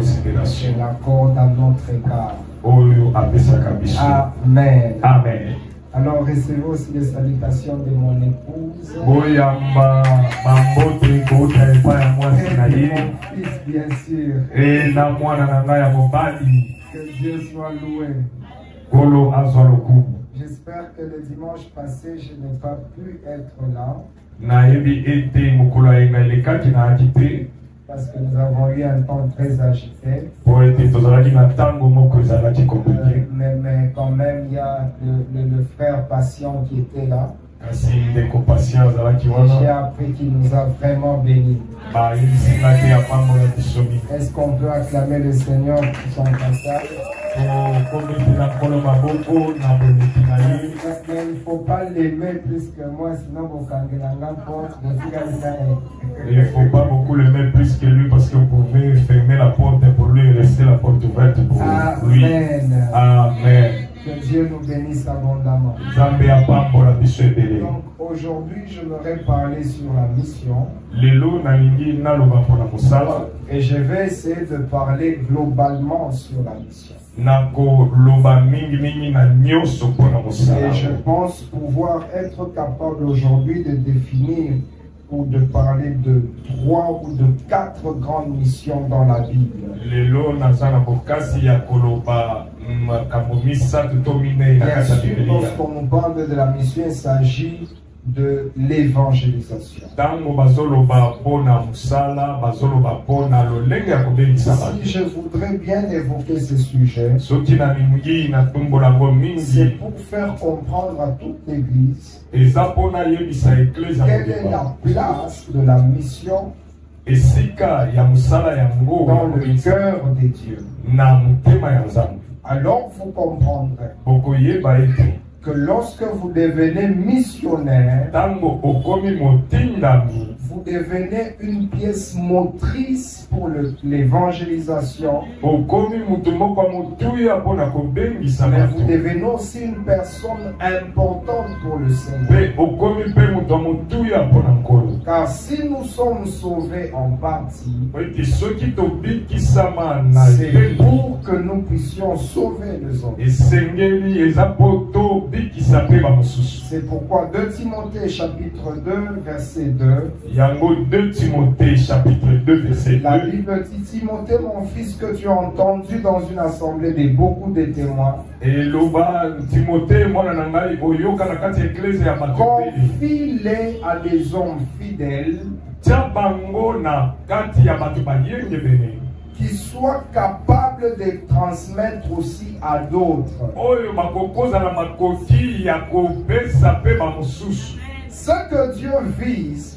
qu'il accorde à notre égard. Amen. Amen. Alors recevez aussi les salutations de mon épouse. Et de mon fils, bien sûr. Que Dieu soit loué. J'espère que le dimanche passé, je n'ai pas pu être là. Parce que nous avons eu un temps très agité. Mais quand même, il y a le frère patient qui était là. J'ai appris qu'il nous a vraiment bénis. Est-ce qu'on peut acclamer le Seigneur pour son passage? Mais il ne faut pas l'aimer plus que moi, sinon vous il ne faut pas beaucoup l'aimer plus que lui parce que vous pouvez fermer la porte pour lui et laisser la porte ouverte pour lui. Amen. Que Dieu nous bénisse abondamment. Donc aujourd'hui, je voudrais parler sur la mission. Et je vais essayer de parler globalement sur la mission. Et je pense pouvoir être capable aujourd'hui de définir ou de parler de 3 ou de 4 grandes missions dans la Bible. Bien sûr, lorsqu'on nous parle de la mission, il s'agit de l'évangélisation. Si je voudrais bien évoquer ce sujet, c'est pour faire comprendre à toute l'Église quelle est la place de la mission dans le cœur de Dieu. Alors vous comprendrez que lorsque vous devenez missionnaire, vous devenez une pièce motrice pour l'évangélisation. Mais vous devenez aussi une personne importante pour le Seigneur. Car si nous sommes sauvés en partie, c'est pour que nous puissions sauver les autres. C'est pourquoi 2 Timothée chapitre 2 verset 2. La Bible dit: Timothée, mon fils, que tu as entendu dans une assemblée de beaucoup de témoins, confie-les à des hommes fidèles qui soient capables de transmettre aussi à d'autres. Ce que Dieu vise,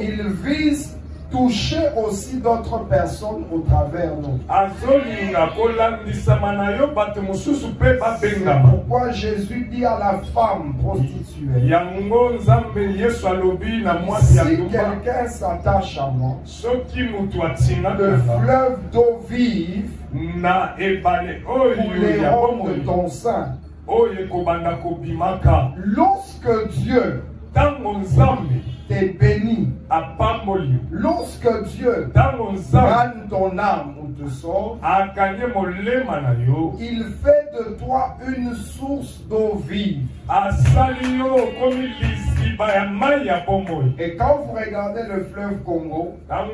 il vise toucher aussi d'autres personnes au travers nous. C'est pourquoi Jésus dit à la femme prostituée: si quelqu'un s'attache à moi, le fleuve d'eau vive couleront de ton sein. Lorsque Dieu t'es béni, lorsque Dieu gagne ton âme ou te sauve, il fait de toi une source d'eau vive. Et quand vous regardez le fleuve Congo, ça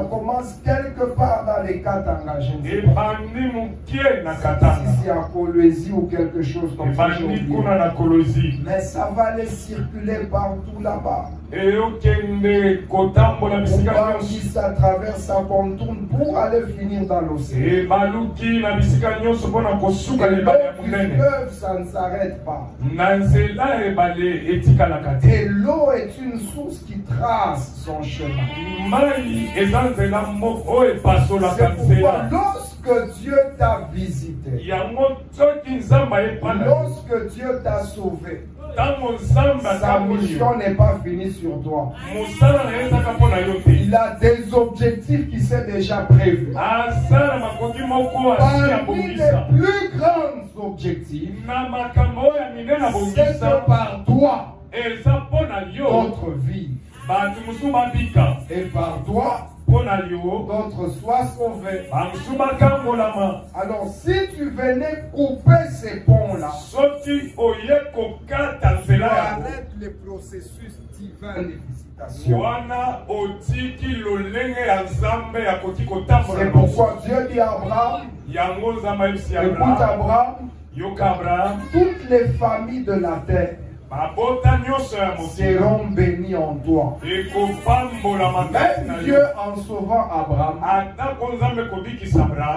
commence quelque part dans les Katanga, si c'est à Kolwezi ou quelque chose comme ça, mais ça va aller circuler partout là-bas. On glisse à travers sa contourne pour aller finir dans l'océan. Et le fleuve, ça ne s'arrête pas. Et l'eau est une source qui trace son chemin. C'est pourquoi lorsque Dieu t'a visité, lorsque Dieu t'a sauvé, sa mission n'est pas finie sur toi. Il a des objectifs qui sont déjà prévus. Parmi les plus grands objectifs, c'est que par toi, notre vie Et par toi, d'autres soient sauvés. Alors si tu venais couper ces ponts-là, arrête les processus divins de visitation. C'est pourquoi Dieu dit à Abraham, écoute Abraham, toutes les familles de la terre seront bénis en toi. Même Dieu, en sauvant Abraham,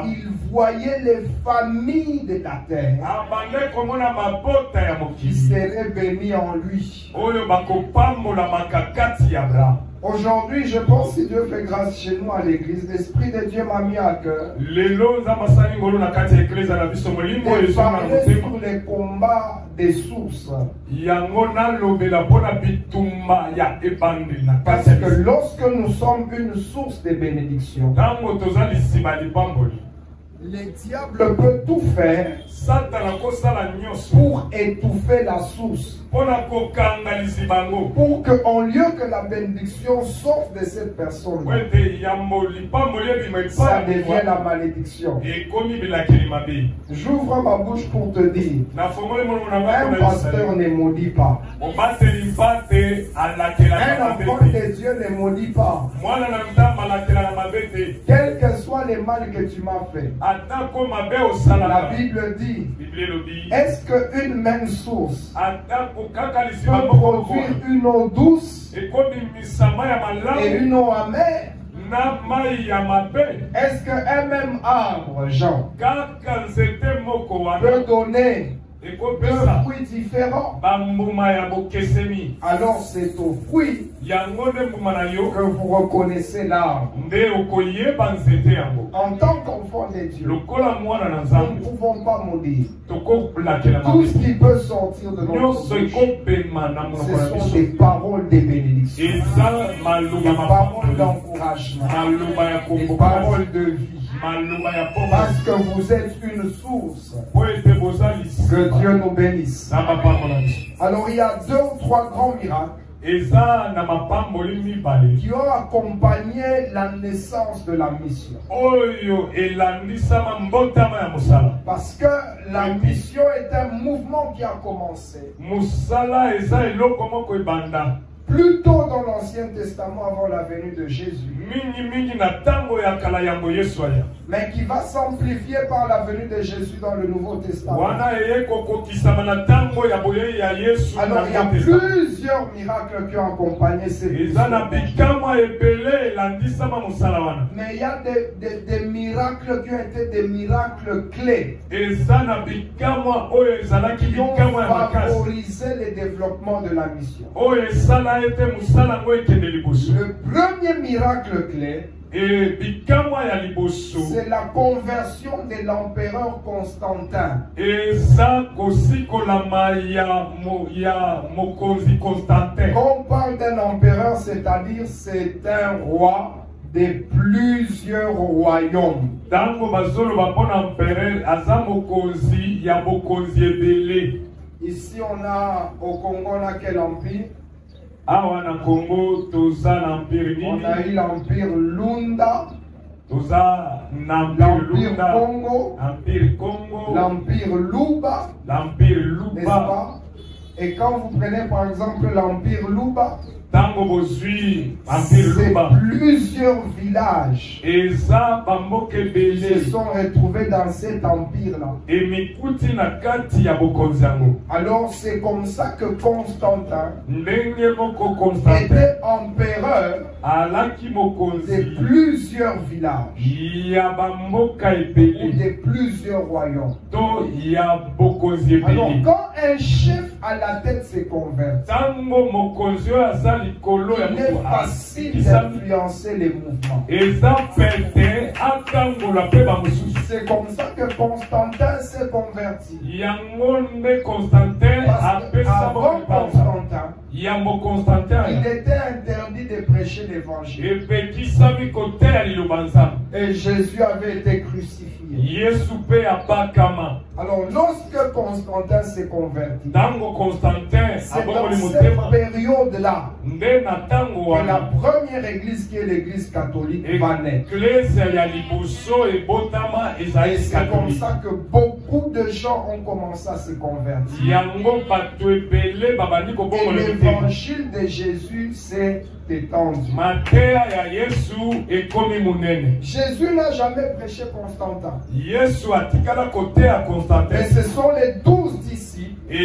il voyait les familles de la terre qui seraient bénies en lui. Aujourd'hui, je pense que Dieu fait grâce chez nous à l'église. L'Esprit de Dieu m'a mis à cœur de parler sur les combats des sources. Parce que lorsque nous sommes une source de bénédiction, le diable peut tout faire pour étouffer la source. Pour qu'en lieu que la bénédiction sorte de cette personne, ça devient la malédiction. J'ouvre ma bouche pour te dire, un pasteur ne maudit pas. Un enfant de Dieu ne maudit pas. Quel que soit les mal que tu m'as fait, la Bible dit, est-ce qu'une même source peut produire une eau douce et une eau amère? Est-ce qu'un même arbre, Jean, peut donner deux fruits différents? Alors c'est au fruit que vous reconnaissez l'arbre. En tant qu'enfant de Dieu, nous ne pouvons pas maudire. Tout ce qui peut sortir de notre bouche, ce sont des paroles de bénédiction, des paroles d'encouragement, des paroles de vie. Parce que vous êtes une source. Que Dieu nous bénisse. Alors il y a 2 ou 3 grands miracles qui ont accompagné la naissance de la mission. Parce que la mission est un mouvement qui a commencé plus tôt dans l'Ancien Testament, avant la venue de Jésus, mais qui va s'amplifier par la venue de Jésus dans le Nouveau Testament. Alors il y a plusieurs miracles qui ont accompagné ces missions. Mais il y a des miracles qui ont été des miracles clés, qui ont favorisé le développement de la mission. Le premier miracle clé, c'est la conversion de l'empereur Constantin. Quand on parle d'un empereur, c'est-à-dire c'est un roi de plusieurs royaumes. Ici on a au Congo, on a quel empire? On a eu l'empire Lunda, l'empire Congo, l'empire Luba, n'est-ce pas? Et quand vous prenez par exemple l'empire Luba, c'est plusieurs villages qui se sont retrouvés dans cet empire-là. Alors c'est comme ça que Constantin était empereur de plusieurs villages ou de plusieurs royaumes. Alors quand un chef à la tête se convertit, il est facile d'influencer les mouvements. C'est comme ça que Constantin s'est converti. Avant Constantin, il était interdit de prêcher l'évangile. Et Jésus avait été crucifié. Alors, lorsque Constantin s'est converti, c'est dans cette cette période-là que la première église, qui est l'église catholique, va naître. Et c'est comme ça que beaucoup de gens ont commencé à se convertir. Et l'évangile de Jésus s'est étendu. Jésus n'a jamais prêché Constantin. Mais ce sont les 12 disciples qui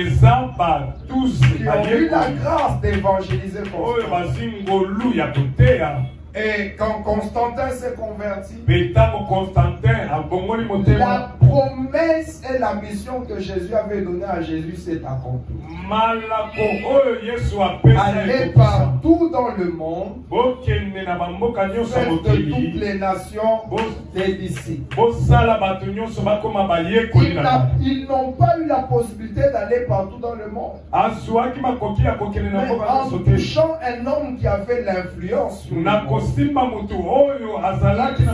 ont eu la grâce d'évangéliser Constantin. Et quand Constantin s'est converti, la promesse et la mission que Jésus avait donnée à Jésus s'est accomplie. Allez partout dans le monde, faites de toutes les nations des disciples. Ils n'ont pas eu la possibilité d'aller partout dans le monde. Mais en touchant un homme qui avait l'influence sur le monde, ils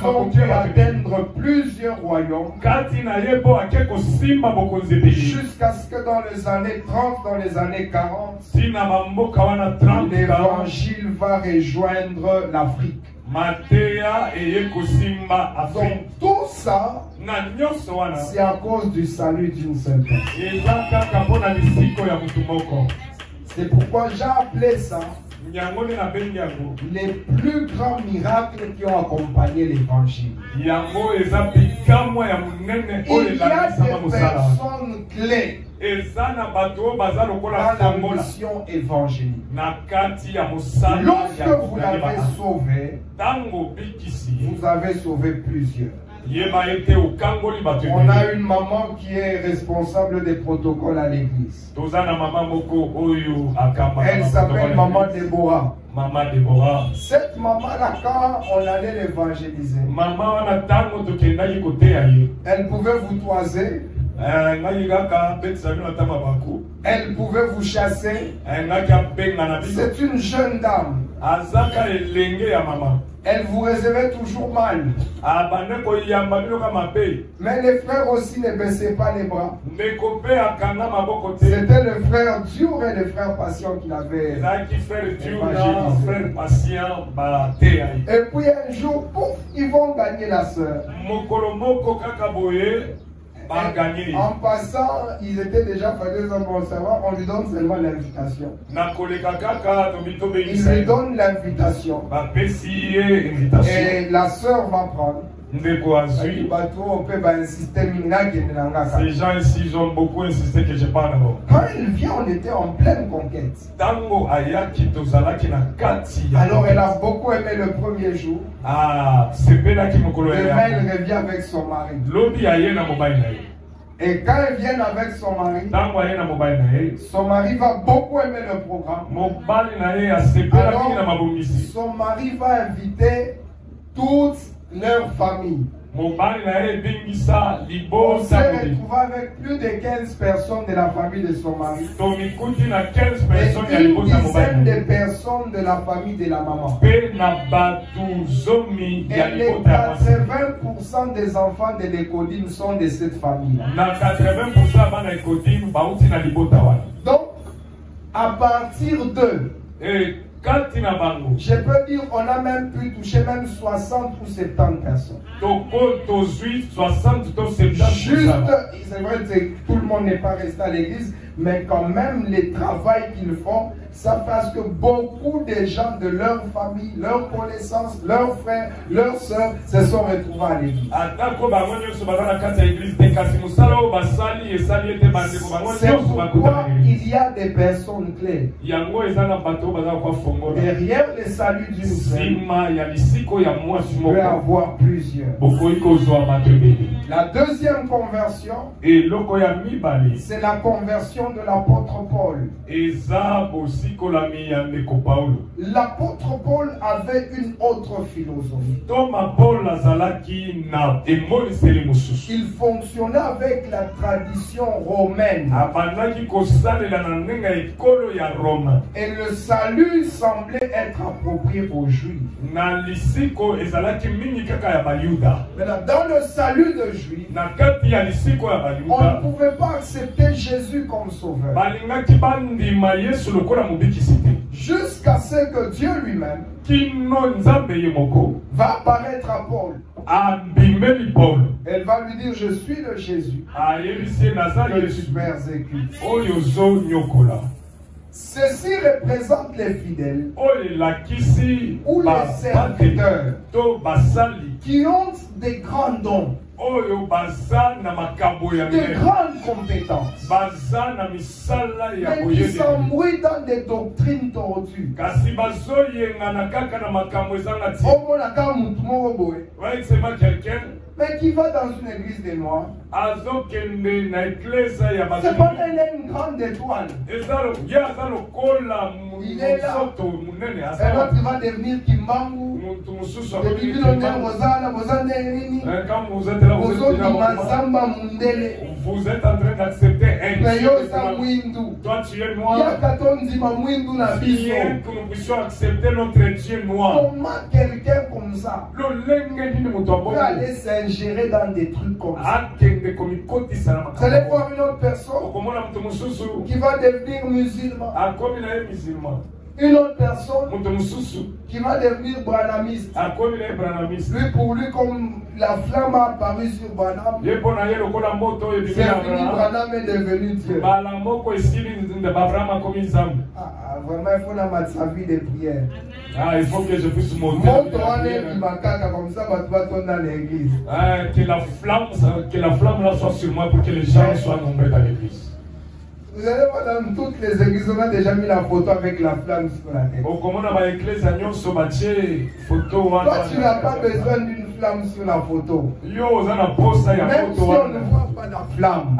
ont pu atteindre plusieurs royaumes jusqu'à ce que dans les années 30, dans les années 40, l'évangile va rejoindre l'Afrique. Donc tout ça, c'est à cause du salut d'une seule personne. C'est pourquoi j'ai appelé ça les plus grands miracles qui ont accompagné l'évangile. Il y a des personnes clés dans la mission évangélique. Lorsque vous l'avez sauvé, vous avez sauvé plusieurs. On a une maman qui est responsable des protocoles à l'église. Elle s'appelle Maman Déborah. Cette maman-là, quand on allait l'évangéliser, elle pouvait vous toiser, elle pouvait vous chasser. C'est une jeune dame. Elle vous réservait toujours mal. Mais les frères aussi ne baissaient pas les bras. C'était le frère dur et le frère patient qui l'avait évangélisé. Et puis un jour, pouf, ils vont gagner la sœur. En passant, ils étaient déjà frères bon savoir, on lui donne seulement l'invitation. Il lui donne l'invitation. Et la sœur va prendre. Ces gens ici, ils ont beaucoup insisté que je parle d'abord. Quand il vient, on était en pleine conquête. Alors elle a beaucoup aimé le premier jour. Demain, elle revient avec son mari. Et quand elle vient avec son mari va beaucoup aimer le programme. Alors, son mari va inviter toute leur famille. On s'est retrouvé avec plus de 15 personnes de la famille de son mari. Et une dizaine de personnes de la famille de la maman. Et les 80% des enfants de l'écodine sont de cette famille-là. Donc, à partir de... je peux dire qu'on a même pu toucher même 60 ou 70 personnes. Juste, c'est vrai que tout le monde n'est pas resté à l'église, mais quand même les travail qu'ils font, ça fait que beaucoup de gens de leur famille, leurs connaissances, leurs frères, leurs soeurs se sont retrouvés à l'église. C'est pourquoi il y a des personnes clés. Derrière le salut d'une seule, il peut y avoir plusieurs. La deuxième conversion, c'est la conversion de l'apôtre Paul. L'apôtre Paul avait une autre philosophie. Il fonctionnait avec la tradition romaine. Et le salut semblait être approprié aux Juifs. Maintenant, dans le salut de Juifs, on ne pouvait pas accepter Jésus comme sauveur. Jusqu'à ce que Dieu lui-même va apparaître à Paul. Elle va lui dire, je suis le Jésus que tu persécutes. Ceci représente les fidèles ou les serviteurs qui ont des grands dons, de grandes compétences, mais qui s'embrouillent dans des doctrines tordues. Mais qui va dans une église des Noirs, c'est pas qu'il a une grande étoile. Il est là. Et l'autre va devenir Kimbangu. Vous êtes en train d'accepter un Dieu. Toi tu es noir. Bien que nous puissions accepter notre Dieu noir. Comment quelqu'un comme ça peut aller s'ingérer dans des trucs comme ça? Vous allez voir une autre personne qui va devenir musulman. Une autre personne qui va devenir branamiste. Lui, pour lui, comme la flamme a apparu sur Branham, c'est fini, Branham est devenu Dieu. Vraiment, il faut la sa vie de prière. Il faut que je puisse monter. Comme ça, tu vas tourner dans l'église. Que la flamme là soit sur moi pour que les gens soient nombreux dans l'église. Vous allez voir, dans toutes les églises, on a déjà mis la photo avec la flamme sur la tête. Toi, tu n'as pas besoin d'une flamme sur la photo. Même si on ne voit pas la flamme,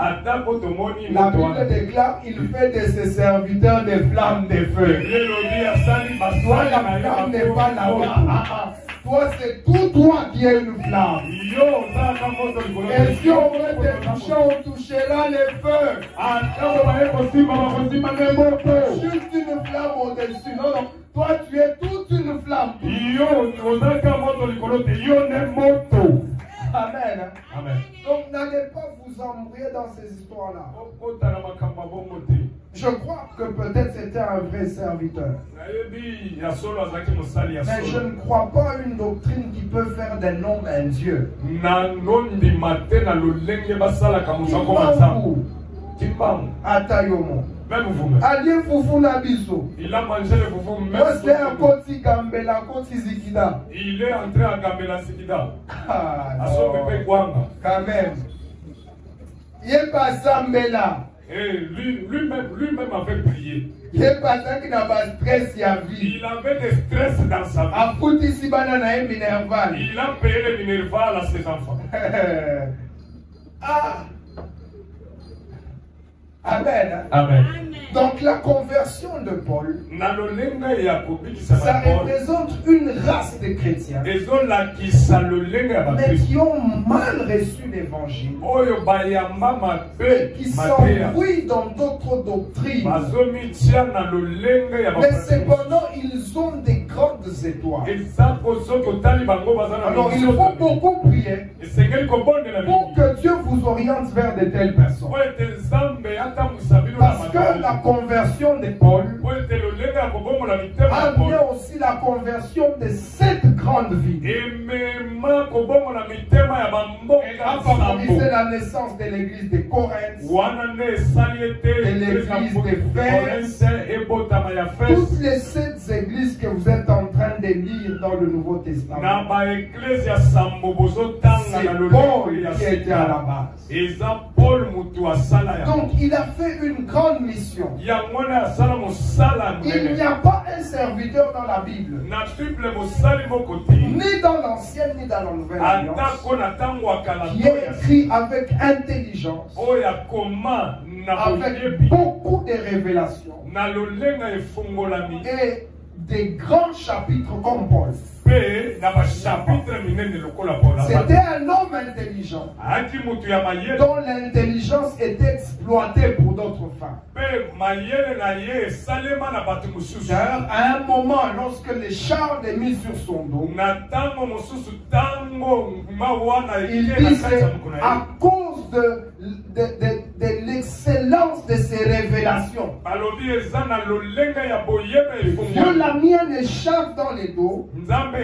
la Bible déclare qu'il fait de ses serviteurs des flammes de feu. Toi, la flamme n'est pas là-bas. Toi, c'est tout toi qui es une flamme. Et si on veut te toucher, on touchera les feux. Juste une flamme au-dessus. Non, non. Toi, tu es toute une flamme. Amen. Amen. Donc, n'allez pas vous embrouiller dans ces histoires-là. Je crois que peut-être c'était un vrai serviteur. Mais je ne crois pas à une doctrine qui peut faire d'un homme un Dieu. Atayomo. Allié Foufou Nabiso. Il a mangé le foufou même. Il est entré à Gambela Sikida. Quand même. Il est pas Sambela. Et lui-même avait prié. Il est pas ça qui n'a pas de stress il a vie. Il avait des stress dans sa vie. Il a payé le minerval à ses enfants. Amen. Amen. Donc la conversion de Paul, ça représente une race de chrétiens, mais qui ont mal reçu l'évangile, qui s'embrouillent dans d'autres doctrines, mais cependant ils ont des grandes étoiles. Alors il faut beaucoup prier pour que Dieu vous oriente vers de telles personnes. Parce que la conversion de Paul a amené aussi la conversion de cette grande ville. Et a favorisé la naissance de l'église de Corinthe, de l'église d'Éphèse, toutes les 7 églises que vous êtes en train de lire dans le Nouveau Testament. C'est Paul qui était à la base. Donc il a fait une grande mission. Il n'y a pas un serviteur dans la Bible, ni dans l'Ancienne ni dans la Nouvelle Alliance, qui est écrit avec intelligence, avec beaucoup de révélations et des grands chapitres comme Paul. C'était un homme intelligent dont l'intelligence était exploitée pour d'autres fins. D'ailleurs, à un moment, lorsque les chars étaient mis sur son dos, il dit à cause de l'excellence de ses révélations, Dieu l'a mis un écharpe dans les dos afin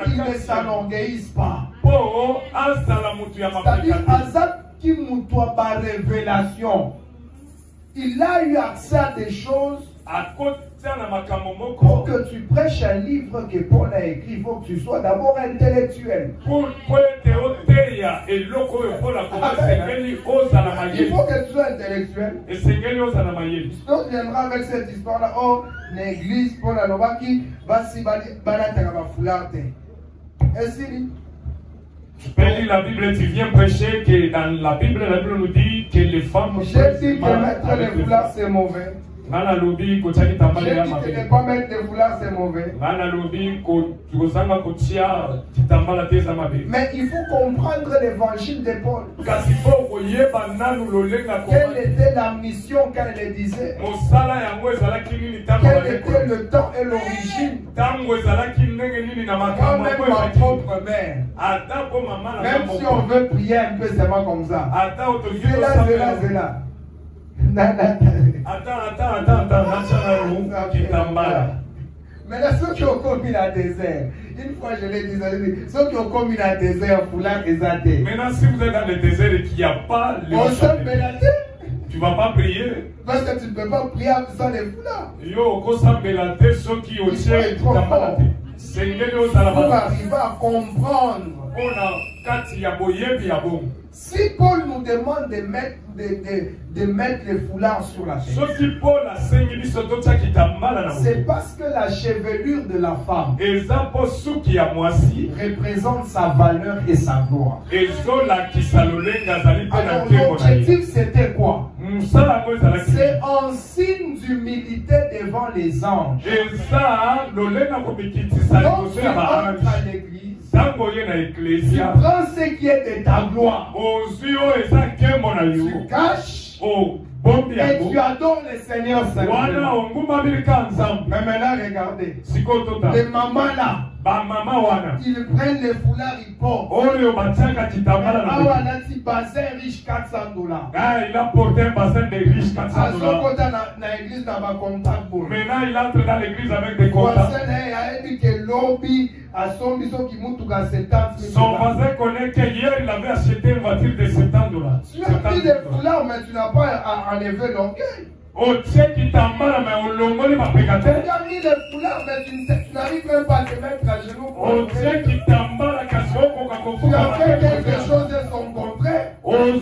qu'il ne s'enorgueillisse pas. C'est-à-dire, Azak qui moutoie par révélation, il a eu accès à des choses. Pour que tu prêches un livre que Paul a écrit, il faut que tu sois d'abord intellectuel. Il faut que tu sois intellectuel. Sinon, tu viendras avec cette histoire-là. Oh, l'église, Paul Alobaki, va si balatera foulard. Ainsi. Tu peux lire la Bible et tu viens prêcher que dans la Bible nous dit que les femmes. J'ai dit que mettre les foulards c'est mauvais. J'ai dit que ne pas mettre des foulards c'est mauvais. Mais il faut comprendre l'évangile de Paul. Quelle était la mission qu'elle le disait? Quel était le temps et l'origine? Quand même ma propre mère. Même si on veut prier un peu seulement comme ça. C'est là. Mais là, ceux qui ont commis la désert, une fois je l'ai dit, ceux qui ont commis la désert, foulard et zaté. Maintenant, si vous êtes dans le désert et qu'il n'y a pas les tu ne vas pas prier. Parce que tu ne peux pas prier sans les foulards. Il faut pour arriver à comprendre. Si Paul nous demande de mettre les foulards sur la tête, c'est parce que la chevelure de la femme représente sa valeur et sa gloire. Alors l'objectif c'était quoi? C'est un signe d'humilité devant les anges. Donc tu entres à l'église, tu prends ce qui est de ta gloire, tu caches et tu adores le Seigneur simplement. Mais maintenant regardez, les mamans là, ils prennent les foulards, ils portent. Riche $400. Il a porté un bassin de riches $400. Maintenant il entre dans l'église avec des contacts. Son voisin connaît qu'hier il avait acheté une voiture de $70. Tu as mis des foulards mais tu n'as pas enlevé l'orgueil. Tu as mis des foulards mais tu n'arrives même pas à te mettre à genoux. Tu as fait quelque chose de son contraire. Alors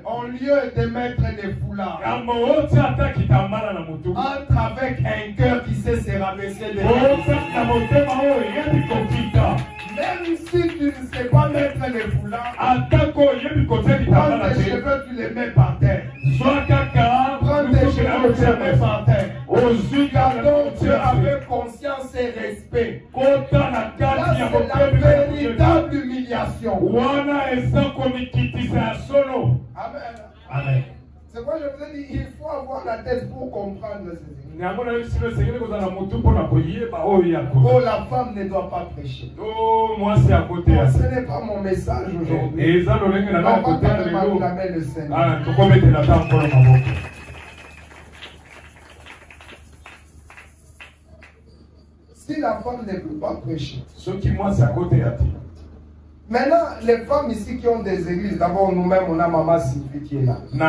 au lieu de mettre des foulards, entre avec un cœur qui sait se rabaisser de même si tu ne sais pas mettre les foulards, prends tes cheveux, tu les mets par terre. Prends tes cheveux, tu les mets par terre. Gardons Dieu avec conscience et respect. Là, c'est la véritable humiliation. Amen. Amen. C'est quoi je vous ai dit, il faut avoir la tête pour comprendre ces choses. Oh, la femme ne doit pas prêcher. Ce n'est pas mon message aujourd'hui. On va acclamer le Seigneur. Si la femme ne peut pas prêcher, maintenant, les femmes ici qui ont des églises, d'abord nous-mêmes, on a Maman Sylvie qui est là. On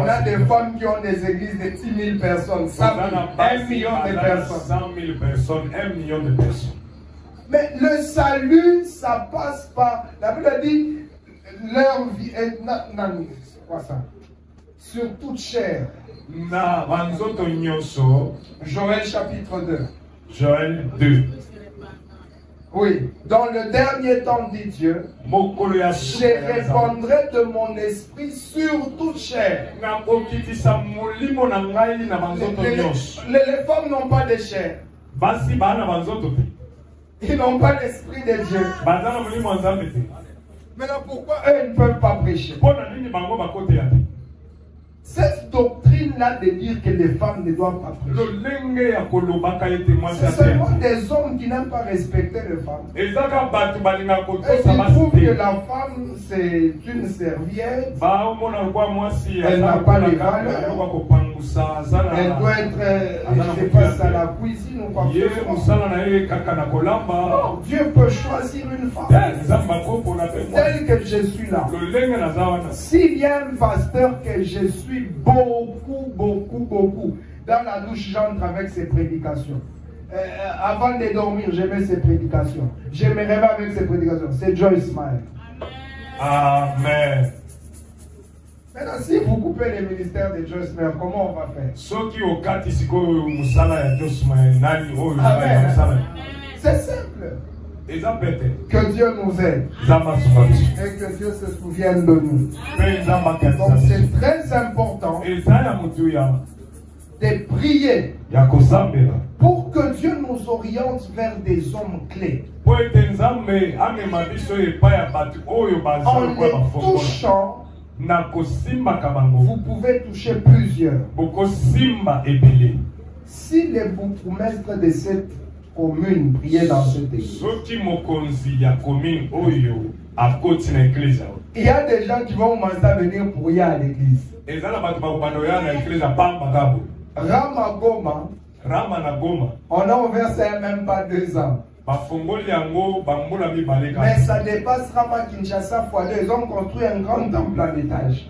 a des femmes qui ont des églises de 10 000 personnes, 1 million de personnes. 100 000 personnes, 1 million de personnes. Mais le salut, ça passe par, la Bible dit, leur vie est, c'est quoi ça? Sur toute chair. Joël chapitre 2. Joël 2. Oui, dans le dernier temps, dit Dieu, je répandrai de mon esprit sur toute chair. Les femmes n'ont pas de chair. Ils n'ont pas l'esprit de Dieu. Maintenant, pourquoi eux ne peuvent pas prêcher? Cette doctrine-là de dire que les femmes ne doivent pas prêcher, c'est seulement des hommes qui n'aiment pas respecter les femmes. Et ils trouvent que la femme, c'est une serviette. Elle n'a pas les valeurs. Elle doit être, je sais pas, à la cuisine ou quoi que ce soit. Non, Dieu peut choisir une femme telle que je suis là. S'il y a un pasteur que je suis beaucoup, dans la douche, j'entre avec ses prédications. Avant de dormir, j'aimais ses prédications. Je me réveille avec ses prédications. C'est Joyce Meyer. Amen. Maintenant, si vous coupez les ministères de Joyce Meyer, comment on va faire? C'est simple. Que Dieu nous aide. Et que Dieu se souvienne de nous. Donc c'est très important de prier pour que Dieu nous oriente vers des hommes clés. En les touchant, vous pouvez toucher plusieurs. Si les bourgmestres de cette commune prier dans cette église, il y a des gens qui vont commencer à venir prier à l'église. Ramagoma, on a ouvert ça même pas 2 ans. Mais ça dépasse Rama Kinshasa x2. Ils ont construit un grand temple à l'étage.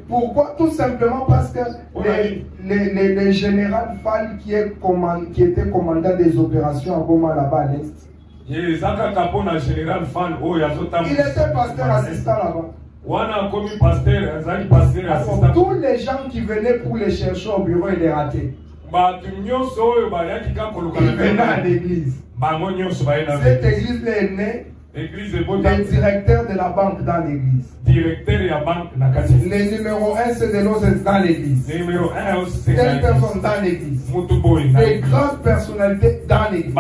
Pourquoi? Tout simplement parce que le général Fall qui était commandant des opérations à Goma là-bas à l'Est, il était pasteur assistant là-bas. Alors, tous les gens qui venaient pour les chercher au bureau, ils les rataient. Ils venaient à l'église. Cette église est née. Le directeur de la banque dans l'église. Le numéro 1 c'est de l'eau dans l'église. Telle personne dans l'église. Des grandes personnalités dans l'église.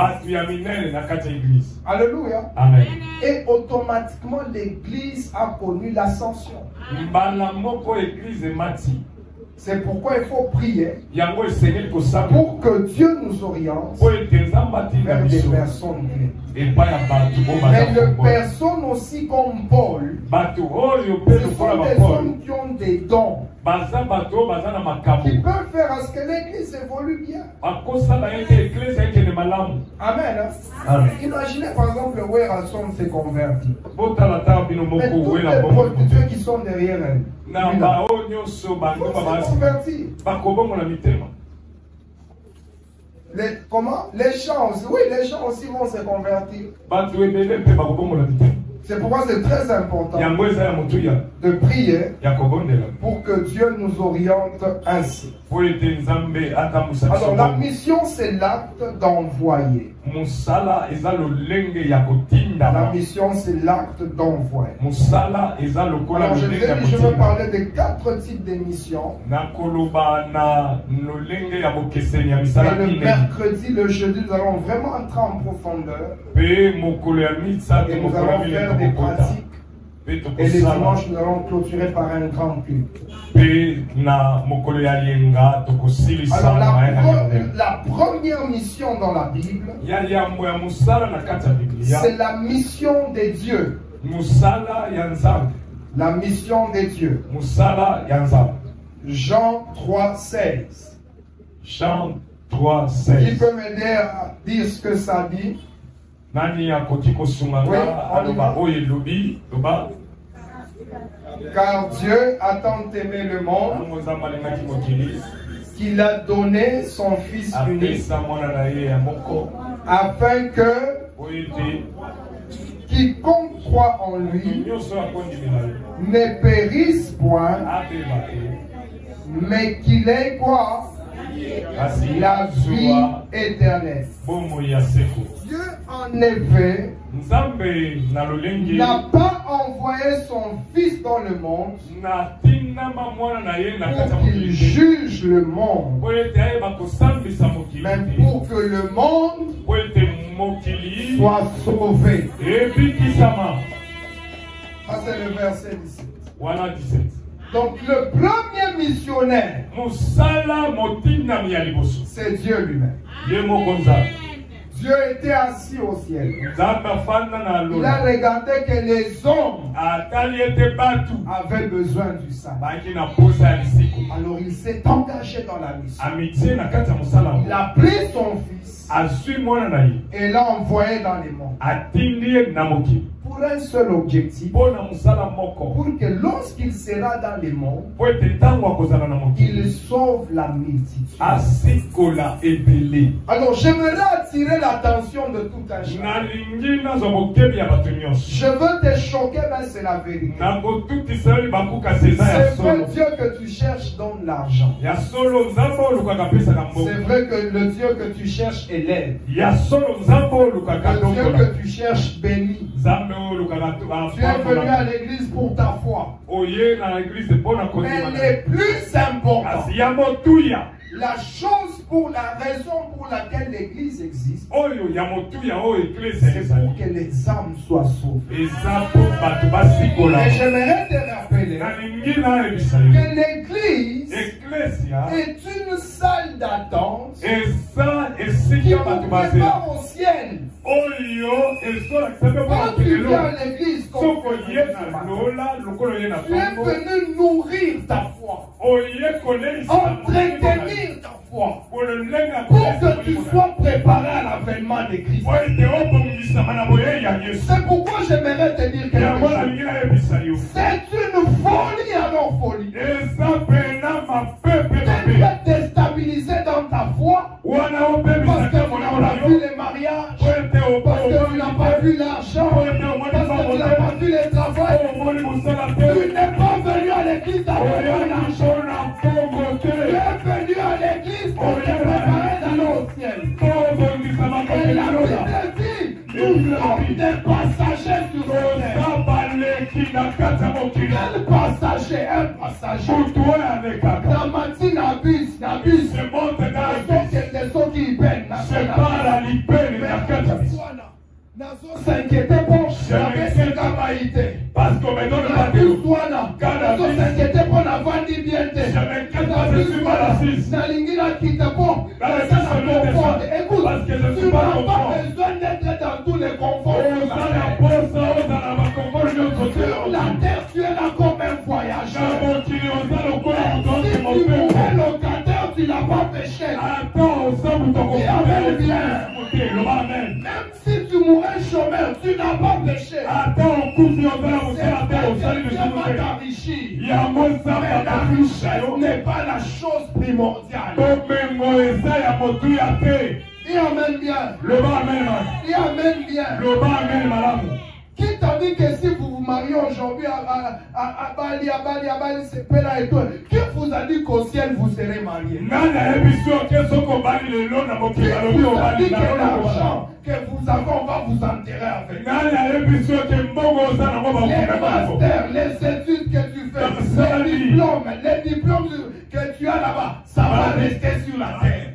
Alléluia. Amen. Et automatiquement l'église a connu l'ascension. C'est pourquoi il faut prier pour que Dieu nous oriente vers des personnes clés. Mais les personnes aussi comme Paul, ce sont des hommes qui ont des dons, qui peuvent faire à ce que l'église évolue bien. Amen. Amen. Imaginez par exemple où Rasson s'est converti. Mais tous les prostituées qui sont derrière elle, les gens aussi, oui, les gens aussi vont se convertir. C'est pourquoi c'est très important de prier pour que Dieu nous oriente ainsi. Alors la mission c'est l'acte d'envoyer. La mission c'est l'acte d'envoyer. Alors je veux parler de 4 types de missions. Et le mercredi, le jeudi, nous allons vraiment entrer en profondeur. Et nous allons faire des pratiques. Et les dimanches, nous allons clôturer par un grand culte. Alors la première mission dans la Bible, c'est la mission de Dieu. La mission de Dieu. Jean 3,16. Jean 3,16. Qui peut m'aider à dire ce que ça dit? Oui, car Dieu a tant aimé le monde qu'il a donné son Fils unique afin que quiconque croit en lui ne périsse point, mais qu'il ait quoi? la vie éternelle. Dieu, en effet, n'a pas envoyé son Fils dans le monde pour qu'il juge le monde, mais pour que le monde soit sauvé. Ça, c'est le verset 17. Donc le premier missionnaire, c'est Dieu lui-même. Dieu était assis au ciel. Il a regardé que les hommes avaient besoin du sabbat. Alors il s'est engagé dans la mission. Il a pris son fils et l'a envoyé dans les mondes. Pour un seul objectif, pour que lorsqu'il sera dans les mondes, il sauve la multitude. Alors j'aimerais attirer l'attention de tout un chacun. Je veux te choquer, mais c'est la vérité. C'est vrai, Dieu que tu cherches donne l'argent. C'est vrai que le Dieu que tu cherches élève. Le Dieu que tu cherches bénit. Tu es venu à l'église pour ta foi. Mais le plus important, la chose pour la raison pour laquelle l'église existe, c'est pour que les âmes soient sauvées. Et j'aimerais te rappeler que l'église est une salle d'attente qui vous prépare au ciel. Quand tu viens à l'église, tu es venu nourrir ta foi, entretenir ta foi, pour que tu sois préparé à l'avènement de Christ. C'est pourquoi j'aimerais te dire quelque chose. C'est une folie alors folie. Tu es déstabilisé dans ta foi parce que tu n'as pas vu les mariages, parce que tu n'as pas vu l'argent, parce que tu n'as pas vu le travail. Tu n'es pas venu à l'église d'avoir l'argent. Tu es venu à l'église pour te préparer d'aller au ciel. Et la Bible dit, nous sommes des passagers sur cette terre. Quel passager? Un passager. Nabis. C'est ceux qui peinent. S'inquiéter pour parce qu'on me donne la s'inquiéter pour la vanité bien. Écoute, tu n'as pas besoin d'être dans tous les conforts. Sur la terre, tu es là comme un voyageur. Si tu mourais locataire, tu n'as pas péché. Même si tu mourais chômeur, tu n'as pas péché. Mais la richesse n'est pas la chose primordiale. Et amène bien. Et amène bien. Qui t'a dit que si vous vous mariez aujourd'hui à Bali, c'est Pela et tout, qui vous a dit qu'au ciel vous serez mariés? Qui vous a dit que l'argent que vous avez, on va vous enterrer avec? Les masters, les études que tu fais, les diplômes que tu as là-bas, ça va rester sur la terre.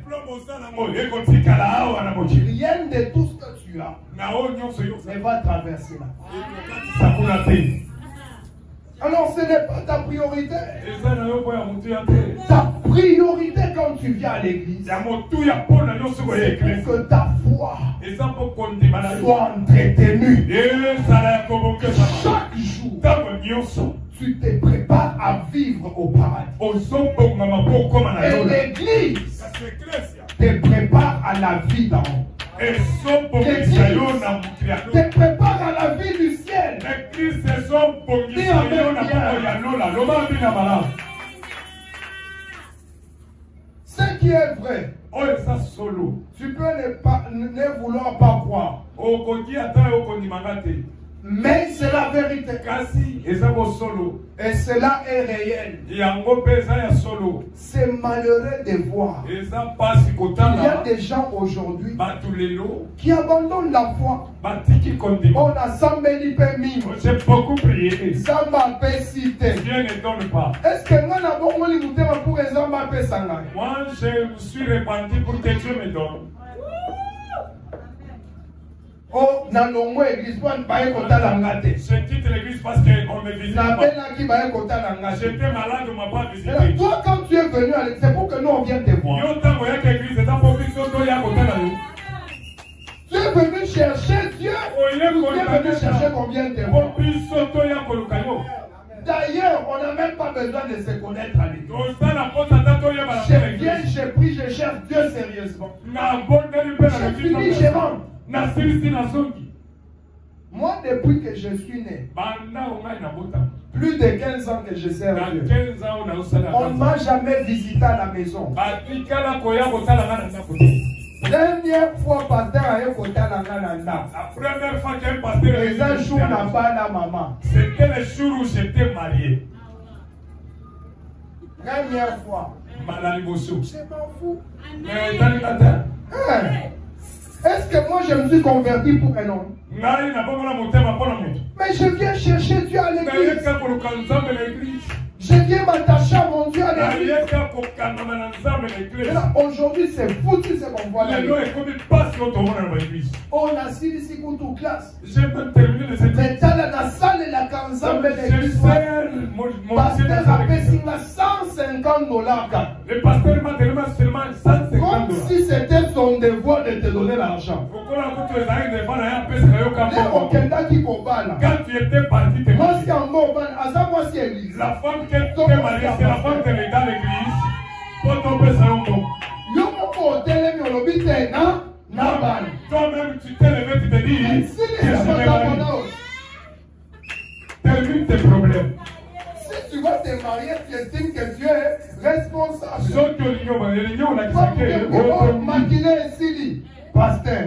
Rien de tout ce que tu as ne va traverser la terre. Alors ce n'est pas ta priorité. Ta priorité quand tu viens à l'église, c'est que ta foi soit entretenue. Chaque jour, tu te prépares à vivre au paradis. Et l'église te prépare à la vie d'en haut. L'église te prépare à la vie du ciel. Ce qui est vrai, tu peux ne vouloir pas croire. Mais c'est la vérité. Et cela est réel. C'est malheureux de voir. Il y a des gens aujourd'hui qui abandonnent la foi. On a sambeli permis. J'ai beaucoup prié. Zamba pesite. Dieu ne donne pas. Est-ce que moi n'a pas moli mutema pour Zamba pesanga? Moi je me suis répandu pour que Dieu me donne. Oh, dans nos mots, l'église, on ne peut pas l'engager. Je quitte l'église parce qu'on me visite pas. J'étais malade, on ne m'a pas visité. Toi, quand tu es venu à l'église, c'est pour que nous on vienne te voir. Tu es venu chercher Dieu. Tu es venu chercher qu'on vienne te voir. D'ailleurs, on n'a même pas besoin de se connaître à l'église. Je viens, je prie, je cherche Dieu sérieusement. Je finis, je rentre. Moi, depuis que je suis né, plus de 15 ans que je sers Dieu, on ne m'a jamais visité à la maison. Dernière fois, pasteur a écouté la Nanda. La première fois qu'un pasteur les un jour n'a pas la maman. C'était le jour où j'étais marié. Première fois. Je m'en fous. Est-ce que moi je me suis converti pour un homme? Mais je viens chercher Dieu à l'église. Je viens m'attacher à mon Dieu à l'église. Aujourd'hui, c'est foutu ce qu'on voit là. On a ici pour toute classe. J'ai même terminé de cette mais dans la salle et la canzambe de l'église. Pasteur a payé $150. Le pasteur m'a donné seulement 150 $. Comme si c'était son devoir de te donner l'argent. Quand tu étais parti, la femme qui est mariée, c'est la femme qui est dans l'église. Toi-même, tu t'es levé, tu te dis, termine tes problèmes. Si tu vas te marier, tu estimes que Dieu est responsable. Pasteur.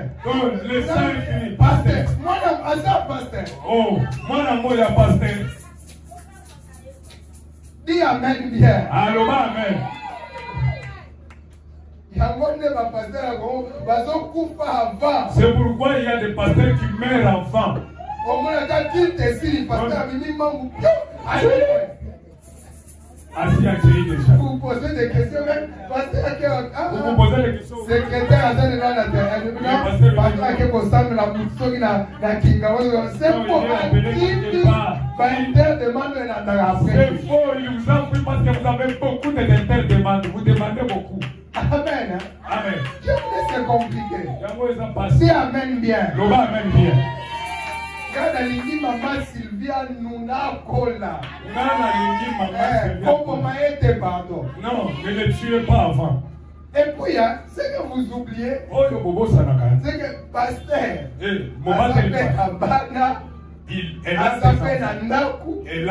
Le sang est fini. Pasteur. Moi, pasteur. Oh, moi, il y a pasteur. Dis amen bien. Allô, amen. C'est pourquoi il y a des pasteurs qui meurent enfants. Vous posez des questions, même vous posez des questions. Secrétaire c'est faux, il vous a pris parce que vous avez beaucoup d'interdemandes. Vous demandez beaucoup. Amen. Amen. Dieu c'est compliqué. Si amen bien. Amen bien. Quand alingi maman Sylvia Nuna Kola. Pardon. Non, ne le tuez pas avant. Et puis, ce que vous oubliez, c'est que pasteur, elle a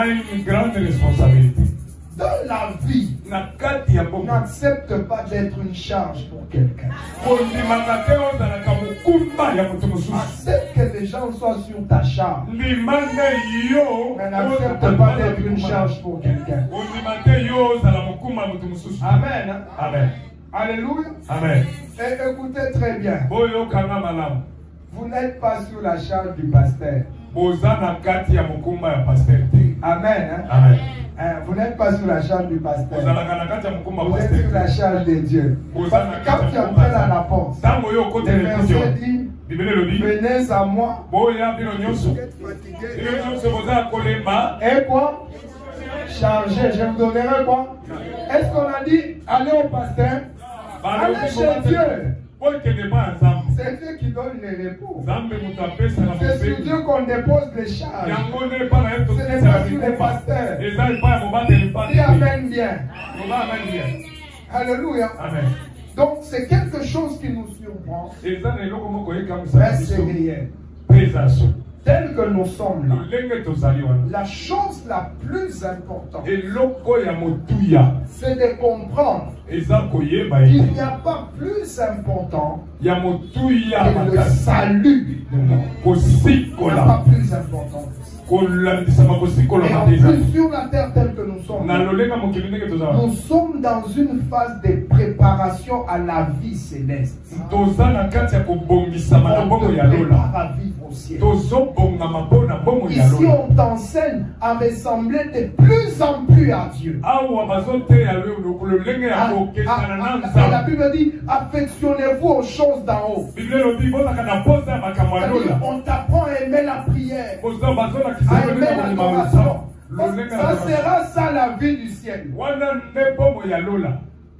une grande responsabilité. Dans la vie, n'accepte pas d'être une charge pour quelqu'un. Accepte que les gens soient sur ta charge. Mais n'accepte pas d'être une charge pour quelqu'un. Amen. Amen. Alléluia. Amen. Et écoutez très bien. Vous n'êtes pas sur la charge du pasteur. Amen. Amen. Vous n'êtes pas sur la charge du pasteur. Vous êtes sur la charge de Dieu. Quand tu entres à la porte, le verset dit, venez à moi. Et quoi? Chargez. Je vous donnerai quoi? Est-ce qu'on a dit, allez au pasteur? Allez chez Dieu. C'est Dieu qui donne les repos. C'est sur Dieu qu'on dépose les charges. Ce n'est pas sur les pasteurs. Dis amen bien. Alléluia. Amen. Donc c'est quelque chose qui nous surprend. Mais c'est réel. tel que nous sommes là, la chose la plus importante, c'est de comprendre qu'il n'y a pas plus important que le salut de l'homme. Il n'y a pas plus important que ça. Et en plus, sur la terre telle que nous sommes dans une phase de préparation à la vie céleste. On se prépare à vivre au ciel. Ici, on t'enseigne à ressembler de plus en plus à Dieu. Et la Bible dit, affectionnez-vous aux choses d'en haut. On t'apprend à aimer la prière, à aimer l'adoration. Ça sera ça la vie du ciel.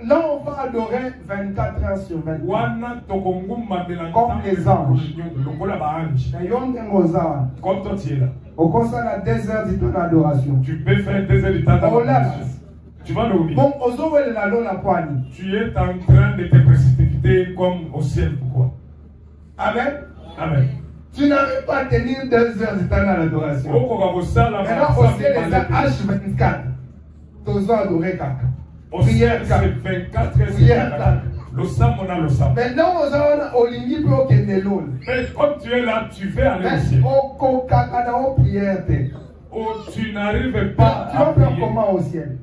Là, on va adorer 24 heures sur 24. Comme les anges. Au conseil à 2 heures de ton adoration. Tu peux faire 2 heures de ta adoration. Tu vas le oublier. Tu es en train de te précipiter comme au ciel. Pourquoi? Amen. Amen. Tu n'arrives pas à tenir 2 heures de temps à l'adoration. Maintenant, au ciel, les H24. Tu dois adorer caca. Prière caca. Prière caca. Maintenant, mais comme tu es là, tu vais aller au ciel. Oh, tu n'arrives pas à prier. Tu vas faire comment au ciel?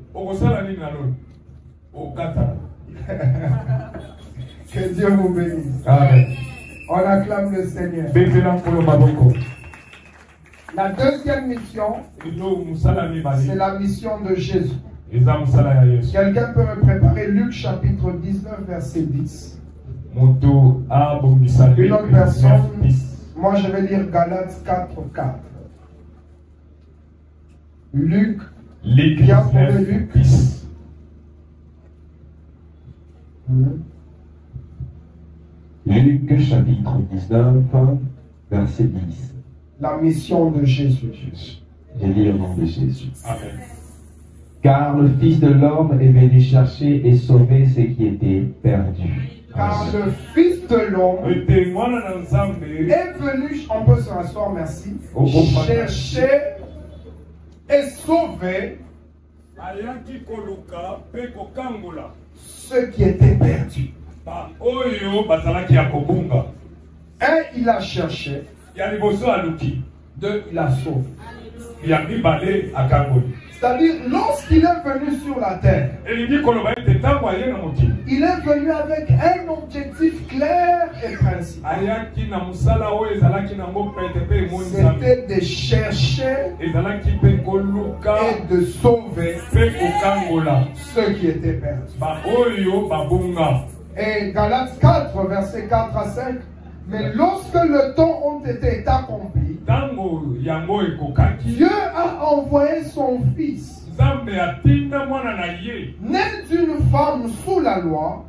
Que Dieu vous bénisse. Amen. On acclame le Seigneur. La deuxième mission, c'est la mission de Jésus. Quelqu'un peut me préparer Luc chapitre 19, verset 10. Une autre personne, moi je vais lire Galates 4, 4. Luc, bien pour Luc. 10. Luc chapitre 19, verset 10. La mission de Jésus. Je lis au nom de Jésus. Amen. Car le Fils de l'homme est venu chercher et sauver ce qui était perdu. Car le Fils de l'homme est venu, on peut se rasseoir, merci, chercher et sauver ceux qui étaient perdus. Un, il a cherché. Deux, il a sauvé. C'est-à-dire, lorsqu'il est venu sur la terre, il est venu avec un objectif clair et principal. C'était de chercher et de sauver ceux qui étaient perdus. Et Galates 4, versets 4 à 5. Mais lorsque le temps ont été accomplis, Dieu a envoyé son Fils, né d'une femme sous la loi,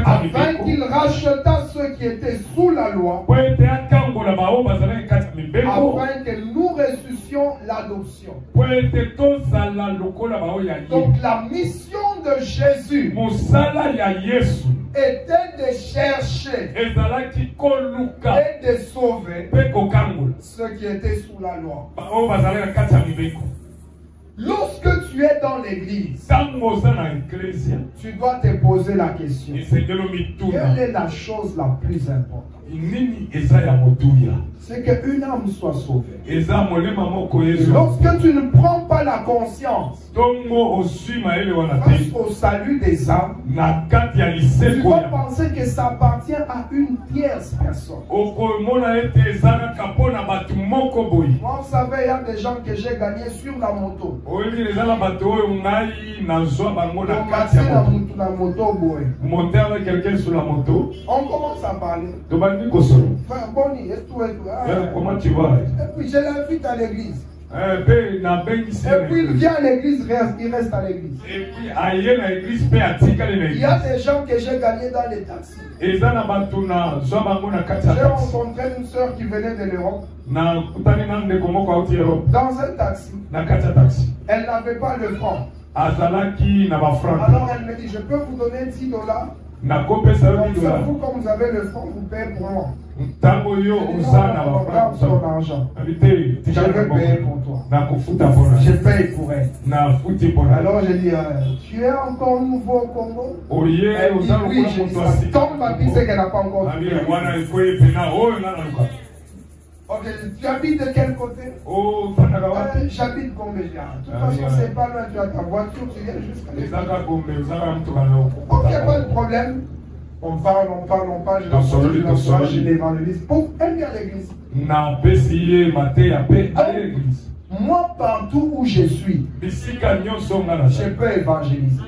afin qu'il racheta ceux qui étaient sous la loi, afin que nous ressuscions l'adoption. Donc la mission de Jésus était de chercher et de sauver ceux qui étaient sous la loi. Lorsque tu es dans l'église, tu dois te poser la question: quelle est la chose la plus importante? C'est qu'une âme soit sauvée. Et lorsque tu ne prends pas la conscience face au salut des âmes, tu vas penser que ça appartient à une tierce personne. Moi, vous savez, il y a des gens que j'ai gagnés sur la moto. Monter avec quelqu'un sur la moto. On commence à parler. Frère Bonnie, et tout. Comment tu vas? Et puis je l'invite à l'église. Et puis il vient à l'église, il reste à l'église. Il y a des gens que j'ai gagnés dans les taxis. J'ai rencontré une soeur qui venait de l'Europe. Dans un taxi. Elle n'avait pas le franc. Alors elle me dit: je peux vous donner $10. Donc vous, comme vous avez le franc, vous payez pour moi. Regarde son argent. Je vais payer pour toi. Je paye pour elle. Alors je dis, tu es encore nouveau au Congo? Elle dit oui, je dis ça. Comme ma fille sait qu'elle n'a pas encore trouvé. Ok, tu habites de quel côté? J'habite Gombe. De toute façon, c'est pas loin, tu as ta voiture, tu viens jusqu'à l'église. Ok, pas de problème. On parle, je l'évangélise. Pour elle vient à l'église. Moi, partout où je suis, je peux évangéliser.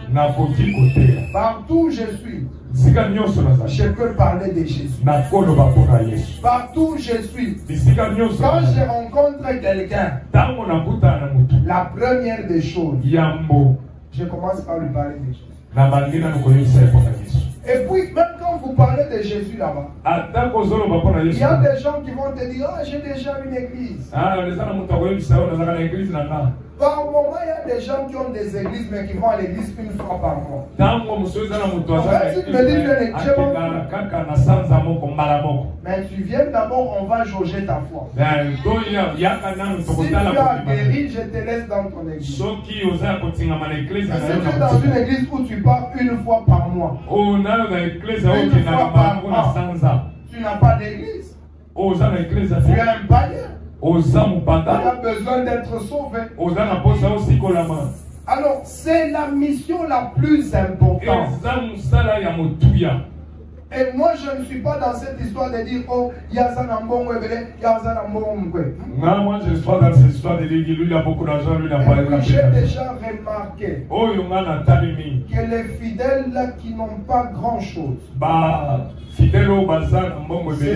Partout où je suis, je peux parler de Jésus. Partout où je suis, quand je rencontre quelqu'un, la première des choses, je commence par lui parler de Jésus. Et puis, même quand vous parlez de Jésus là-bas, il y a des gens qui vont te dire, ah, j'ai déjà une église. Par moment, il y a des gens qui ont des églises, mais qui vont à l'église une fois par mois. Mais tu viens d'abord, on va jauger ta foi. Si tu as guéri, je te laisse dans ton église. Si tu es dans une église où tu pars une fois par mois, tu n'as pas d'église. Tu es un païen. Tu as besoin d'être sauvé. Alors, c'est la mission la plus importante. Et moi, je ne suis pas dans cette histoire de dire, oh, il y a ça dans bon webele, il y a ça dans bon moué. Non, moi, je suis pas dans cette histoire de dire, lui, il a beaucoup d'argent, lui, il n'a pas d'argent. J'ai déjà remarqué que les fidèles là qui n'ont pas grand-chose, ce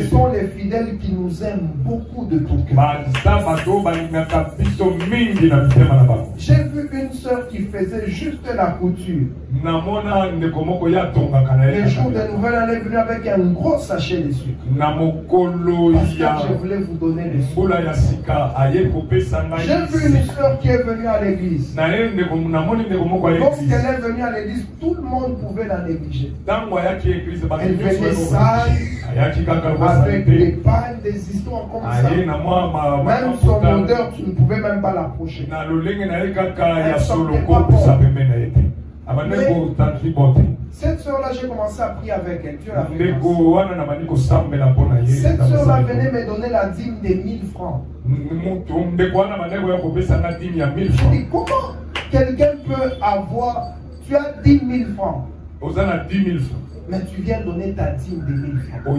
sont les fidèles qui nous aiment beaucoup de tout cœur. J'ai vu une sœur qui faisait juste la couture. Le jour de nouvelles, elle est venue avec un gros sachet de sucre. Parce que je voulais vous donner le sucre. J'ai vu une sœur qui est venue à l'église. Lorsqu'elle est venue à l'église, tout le monde pouvait la négliger. Elle venait sale, avec des pannes, des histoires comme ça. Même son odeur, tu ne pouvais même pas l'approcher. Elle sortait pas bon. Cette soeur-là, j'ai commencé à prier avec elle. Dieu l'avait commencé. Cette soeur-là venait me donner la dîme de 1000 francs. Je dis, comment quelqu'un peut avoir... Tu as 10 000 francs. Mais tu viens donner ta dîme de 1000 francs.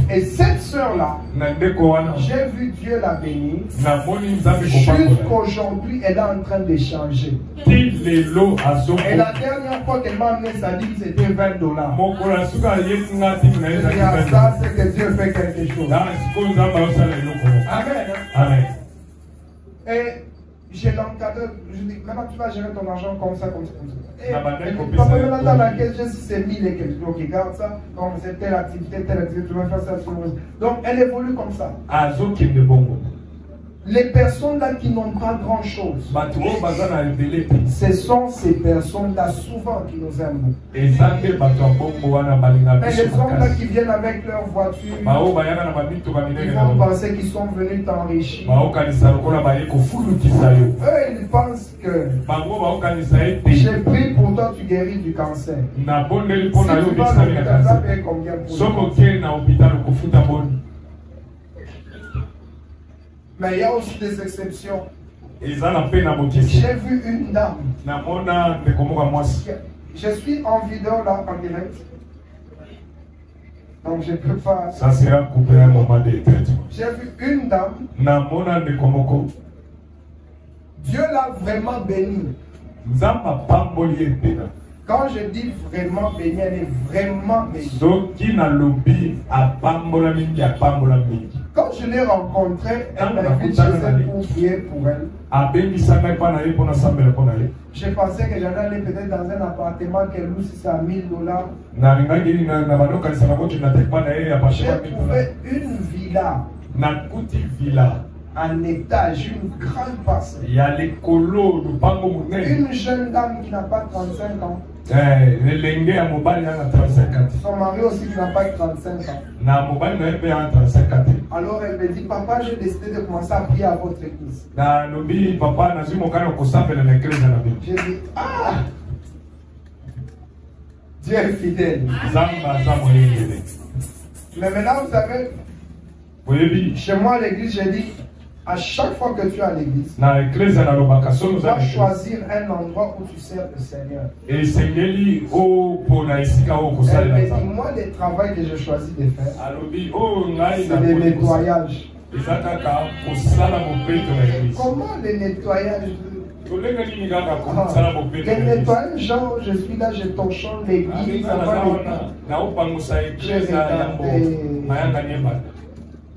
Et cette soeur-là, j'ai vu Dieu la bénir. Jusqu'aujourd'hui, elle est en train de changer. Et la dernière fois qu'elle m'a amené sa dîme, c'était $20. Ça, c'est que Dieu fait quelque chose. Amen. Amen. Et j'ai l'encadré, je dis, maintenant tu vas gérer ton argent comme ça, comme ça, comme ça. Et maintenant dans la caisse, je sais c'est 1000 et quelques. Donc regarde ça, donc c'est telle activité, tu vas faire ça. Donc elle évolue comme ça. Les personnes là qui n'ont pas grand chose, ce sont ces personnes là souvent qui nous aiment beaucoup. Mais les hommes là qui viennent avec leur voiture, ils vont penser qu'ils sont venus t'enrichir. Eux ils pensent que j'ai pris pour toi, tu guéris du cancer. Si tu vas à l'hôpital, tu vas payer combien pour toi? Mais il y a aussi des exceptions. J'ai vu une dame. Je suis en vidéo là, en direct. Donc je ne peux pas. Ça sera coupé un moment de traitement. J'ai vu une dame. Dieu l'a vraiment bénie. Quand je dis vraiment bénie, elle est vraiment bénie. Quand je l'ai rencontrée, elle m'a invité chez elle pour prier pour elle. Je pensais que j'allais aller peut-être dans un appartement qu'elle loue si c'est à $1000. J'ai trouvé une villa un étage, une grande parcelle. Il y a les colos, le bango monnaie. Une jeune dame qui n'a pas 35 ans. Le lengue à mobile a 35 ans. Son mari aussi qui n'a pas 35 ans. Na mobile n'a 35 ans. Alors elle me dit, papa, j'ai décidé de commencer à prier à votre église. Na lobi papa na zimo kana kosape na église na bibi. J'ai dit, ah, Dieu est fidèle. Zamba zamo yengele. Mais maintenant, vous savez, chez moi à l'église, j'ai dit, à chaque fois que tu es à l'église, tu dois choisir un endroit où tu sers le Seigneur. Elle me dit, moi, le travail que je choisis de faire, c'est le nettoyage. Comment le nettoyage? Le nettoyage, genre, je suis là, je torchonne l'église,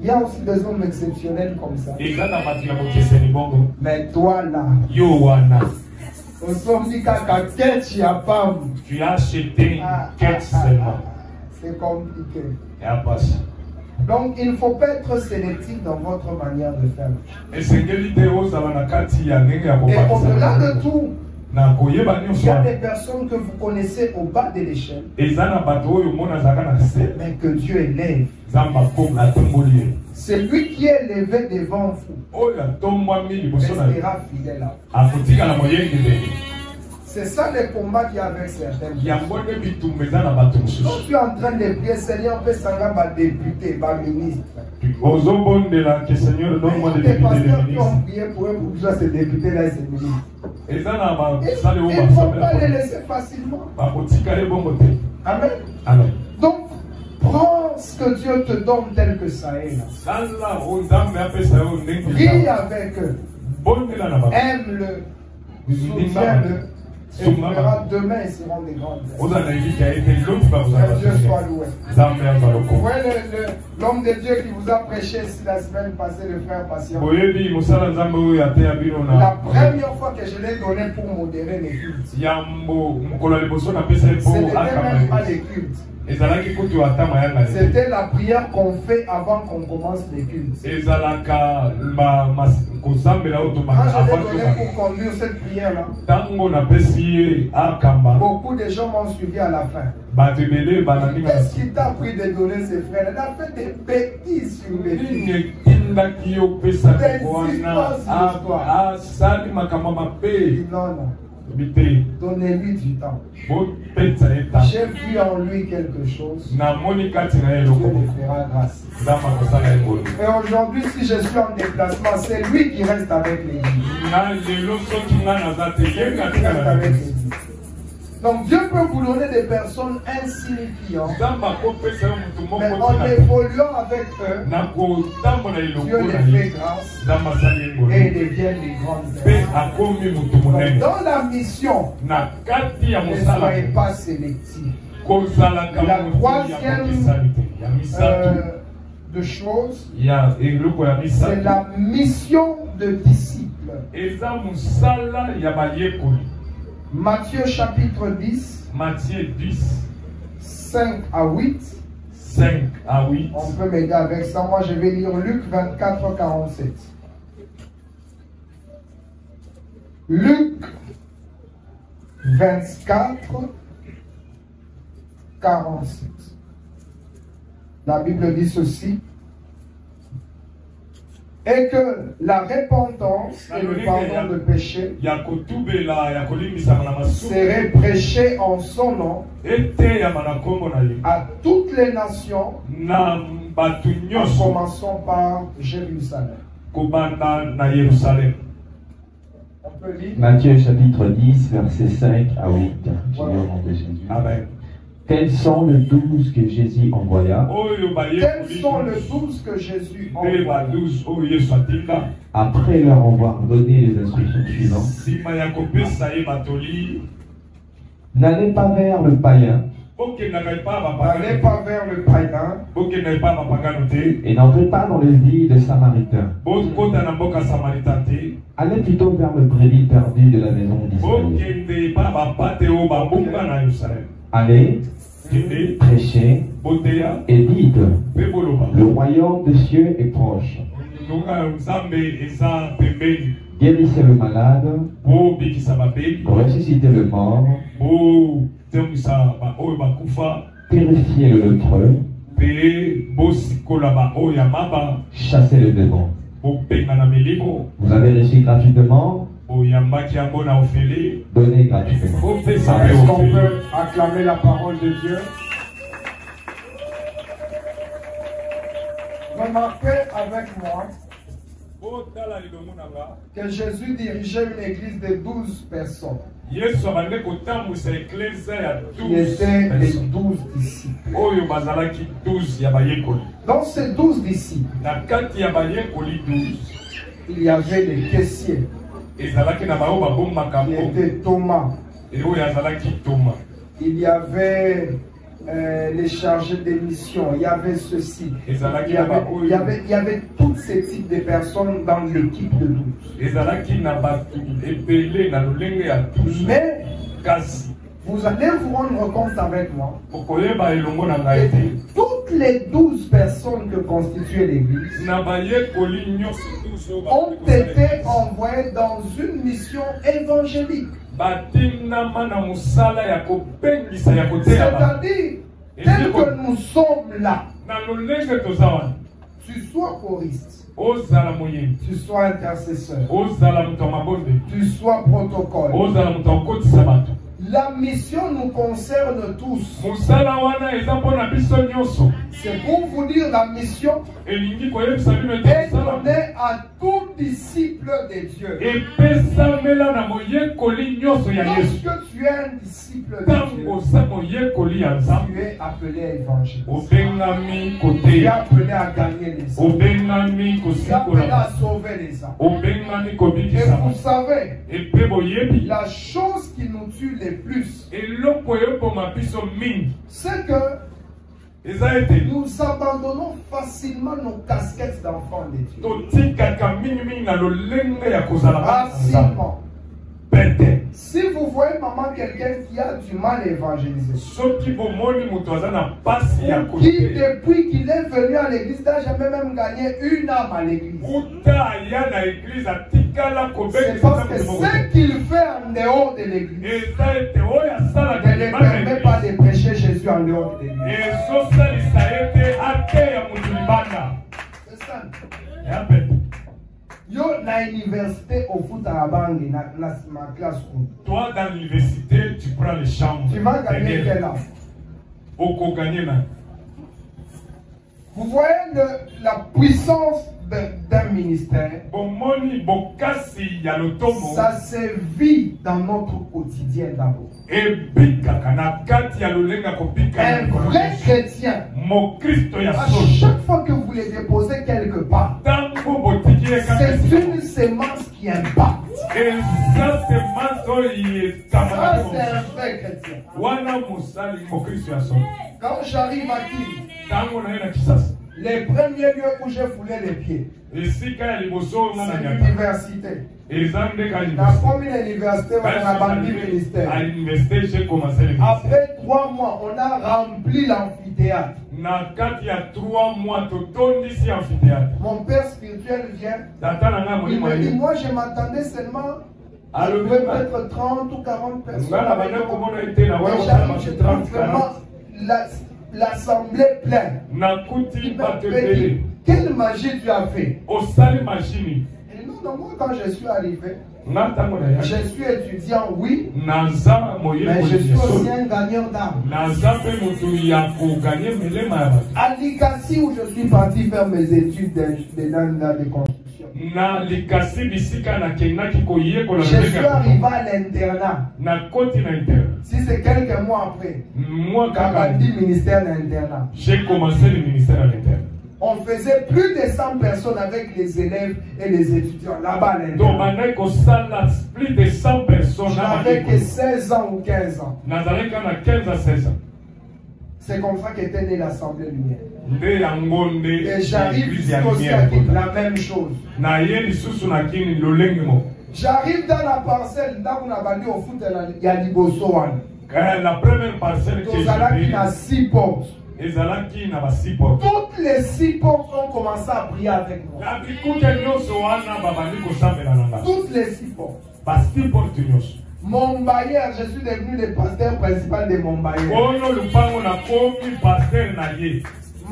il y a aussi des hommes exceptionnels comme ça. Mais toi là, on s'en dit qu'à tu as pas. Tu as acheté quête seulement. C'est compliqué. Donc il ne faut pas être sélectif dans votre manière de faire. Et au-delà de tout, il y a des personnes que vous connaissez au bas de l'échelle, mais que Dieu élève. C'est lui qui est élevé devant vous. Restera fidèle à vous. C'est ça le combat qu'il y a avec certains. Quand tu es en train de prier, Seigneur, peut s'engager ma député, ma ministre. Les pasteurs qui ont prié pour eux, pour ces députés-là et ces ministres. Il ne faut pas les laisser facilement. Amen. Amen. Donc, prends ce que Dieu te donne tel que ça est là. Prie avec eux. Aime-le. Soutiens-le. Et tu verras demain, ils seront des grandes. Dieu soit loué. Vous voyez l'homme de Dieu qui vous a prêché la semaine passée, le frère Patient. La première fois que je l'ai donné pour modérer les cultes, ce n'était même pas les cultes. C'était la prière qu'on fait avant qu'on commence les cultes. Quand je l'ai donné pour conduire cette prière-là, beaucoup de gens m'ont suivi à la fin. Qu'est-ce qui t'a pris de donner ces frères? Il a fait des bêtises sur les filles. Des histoires. Non, non. Donnez-lui du temps. J'ai vu en lui quelque chose. Dieu lui fera grâce. Et aujourd'hui, si je suis en déplacement, c'est lui qui reste avec l'église. Donc Dieu peut vous donner des personnes insignifiantes, mais en évoluant avec eux, Dieu les fait grâce et ils deviennent des grandes œuvres. Dans la mission, ne soyez pas sélectifs. La troisième de choses, c'est la mission de disciple. Matthieu chapitre 10, Matthieu 10, 5 à 8. 5 à 8. On peut m'aider avec ça. Moi, je vais lire Luc 24, 47. Luc 24, 47. La Bible dit ceci. Et que la repentance et le pardon de péché serait prêché en son nom à toutes les nations, en commençant par Jérusalem. On peut lire Matthieu chapitre 10, versets 5 à 8. Voilà. De Jésus. Amen. Quels sont les 12 que Jésus envoya? Quels sont les 12 que Jésus envoya? Après leur avoir donné les instructions suivantes. N'allez pas vers le païen. N'allez pas vers le païen. Et n'entrez pas dans les villes des Samaritains. Allez plutôt vers le brebis perdu de la maison d'Israël. Allez, prêchez et dites, le royaume des cieux est proche. Guérissez le malade, ressuscitez le mort, purifiez le lépreux, chassez le démon. Vous avez reçu gratuitement, donnez gratuitement. Est-ce qu'on peut acclamer la parole de Dieu? Remarquez avec moi que Jésus dirigeait une église de 12 personnes. Qui étaient les 12 disciples. Dans ces 12 disciples, il y avait les caissiers, qui étaient Thomas. Il y avait les chargés des missions, il y avait ceci. Il y avait tous ces types de personnes dans l'équipe de 12. Mais vous allez vous rendre compte avec moi que toutes les 12 personnes que constituaient l'église ont été envoyées dans une mission évangélique. C'est-à-dire, tel que nous sommes là, tu sois choriste, tu sois intercesseur, tu sois protocole, la mission nous concerne tous. C'est pour vous dire, la mission est donnée à tout disciple de Dieu. Lorsque tu es un disciple de Dieu, tu es appelé à évangéliser. Tu es appelé à gagner les âmes. Tu es appelé à sauver les âmes. Et vous savez, la chose qui nous tue le plus, c'est que nous abandonnons facilement nos casquettes d'enfants de Dieu. Facilement. Si vous voyez maman quelqu'un qui a du mal à évangéliser, qui depuis qu'il est venu à l'église n'a jamais même gagné une âme à l'église, c'est parce que ce qu'il fait en dehors de l'église ne lui permet pas de prêcher Jésus en dehors de l'église. C'est ça. Yo, na université au foot à la banque, ma classe. Toi, dans l'université, tu prends les chambres. Tu vas gagner quel âge? Vous voyez la puissance d'un ministère. Ça se vit dans notre quotidien d'abord. Un vrai chrétien, à chaque fois que vous les déposez quelque part, c'est une semence qui impacte. Ça, c'est un vrai chrétien. Quand j'arrive à Kiri, les premiers lieux où j'ai foulé les pieds, c'est l'université. La première université, on a bâti le ministère. Après 3 mois, on a rempli l'amphithéâtre. Mon père spirituel vient. Il me dit, moi je m'attendais seulement à peut-être 30 ou 40 personnes. Et j'arrive, je trouve vraiment l'assemblée pleine. Quelle magie tu as fait? Et non, moi quand je suis arrivé, je suis étudiant, oui, mais je suis aussi un gagnant d'âme. À l'Ikasi où je suis parti faire mes études de construction, je suis arrivé à l'internat. Si c'est quelques mois après, Kabandi ministère d'internat. J'ai commencé le ministère à l'internat. On faisait plus de 100 personnes avec les élèves et les étudiants là-bas à l'internat. Plus de 100 personnes. J'avais que 16 ans ou 15 ans. 15 à 16 ans. C'est comme ça qu'était née l'Assemblée Lumière. Et j'arrive ici aussi à la même chose. J'arrive dans la parcelle, là où on a banni au foot, il y a Libosoan. La première parcelle que j'ai a 6 portes. Toutes les 6 portes ont commencé à prier avec moi. Toutes les 6 portes. Mombayer, je suis devenu le pasteur principal de Mombayer.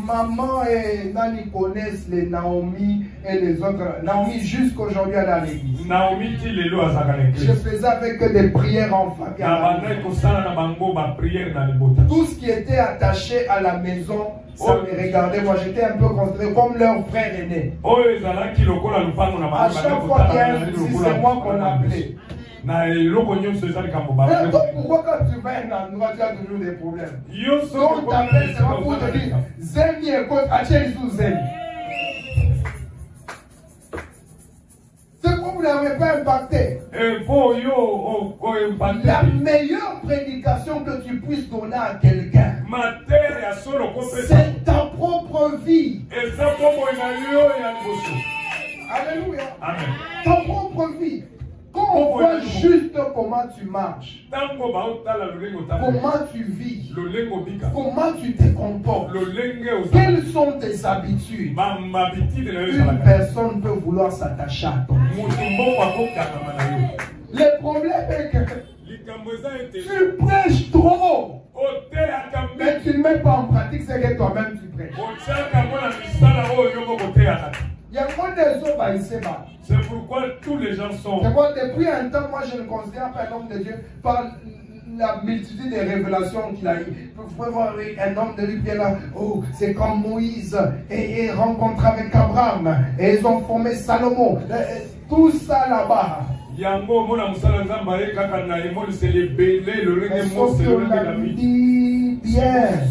Maman et Nani connaissent les Naomi et les autres. Naomi jusqu'aujourd'hui elle est à l'église. Je faisais avec eux des prières en famille. Tout ce qui était attaché à la maison, ça me regardait. Moi j'étais un peu considéré comme leur frère aîné. À chaque fois qu'il y a un souci, c'est moi qu'on appelait. Pourquoi quand tu vas à un endroit, tu as toujours des problèmes? Donc tu t'appelles seulement pour te dire Zemi et Côte, Hachem sous Zemi. C'est comme vous n'avez pas impacté. La meilleure prédication que tu puisses donner à quelqu'un, c'est ta propre vie. Alléluia. Amen. Ta propre vie. Quand on voit juste comment tu marches, comment tu vis, comment tu te comportes, quelles sont tes habitudes, une personne peut vouloir s'attacher à toi. Le problème est que tu prêches trop, mais tu ne mets pas en pratique ce que toi-même tu prêches. Il y a moins de gens ici. C'est pourquoi tous les gens sont. Depuis un temps, moi je le considère pas un homme de Dieu par la multitude de révélations qu'il a eues. Vous pouvez voir un homme de Dieu qui est là. Oh, c'est comme Moïse et rencontré avec Abraham. Et ils ont formé Salomon. Tout ça là-bas.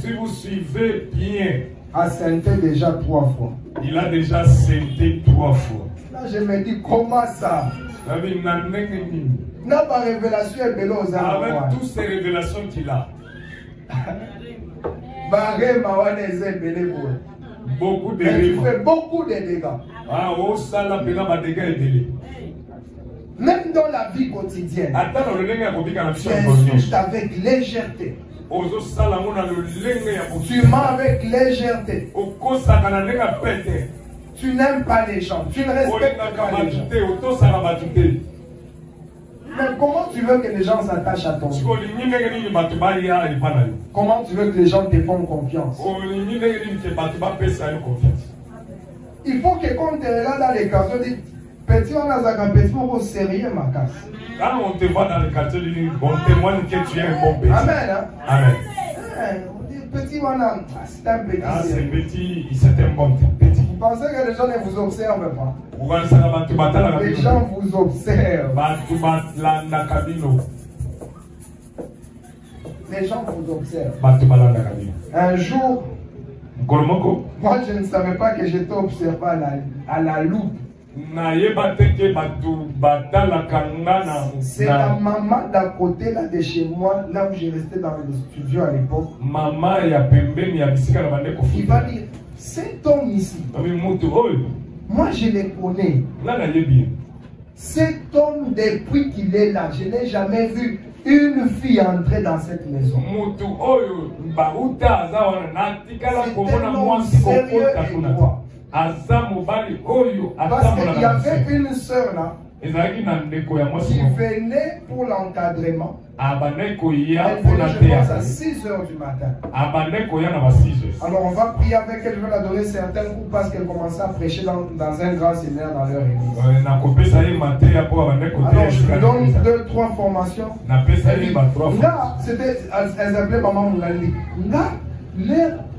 Si vous suivez bien. A senti déjà 3 fois. Il a déjà senti 3 fois. Là, je me dis, comment ça? Avec toutes ces révélations qu'il a. Beaucoup de dégâts. Tu fais beaucoup de dégâts. Même dans la vie quotidienne. Tu insultes avec légèreté. Tu mens avec légèreté. Tu n'aimes pas les gens. Tu ne respectes pas les gens. Mais comment tu veux que les gens s'attachent à ton vie? Comment tu veux que les gens te font confiance? Il faut que quand tu es là dans les quartiers, tu dis, petit, on a un petit peu sérieux, ma casse. Quand on te voit dans le quartier, on témoigne que tu es un bon petit. Amen. Hein? Amen. Petit, c'est un petit. Ah, c'est petit, c'est un bon petit. Vous pensez que les gens ne vous observent pas? Les gens vous observent. Les gens vous observent. Un jour, moi je ne savais pas que j'étais observé à la loupe. C'est la maman d'à côté là de chez moi, là où j'ai resté dans le studio à l'époque. Il va dire, cet homme ici, moi je le connais. Cet homme, depuis qu'il est là, je n'ai jamais vu une fille entrer dans cette maison. C'est un homme sérieux et droit. Parce qu'il y avait une sœur là qui venait pour l'encadrement. Elle venait, je pense, à 6 h du matin. Alors on va prier avec elle, je vais la donner certains coups parce qu'elle commençait à prêcher dans un grand séminaire dans leur église. Alors je lui donne 2-3 formations. Là, elle s'appelait Maman Mougali. Là,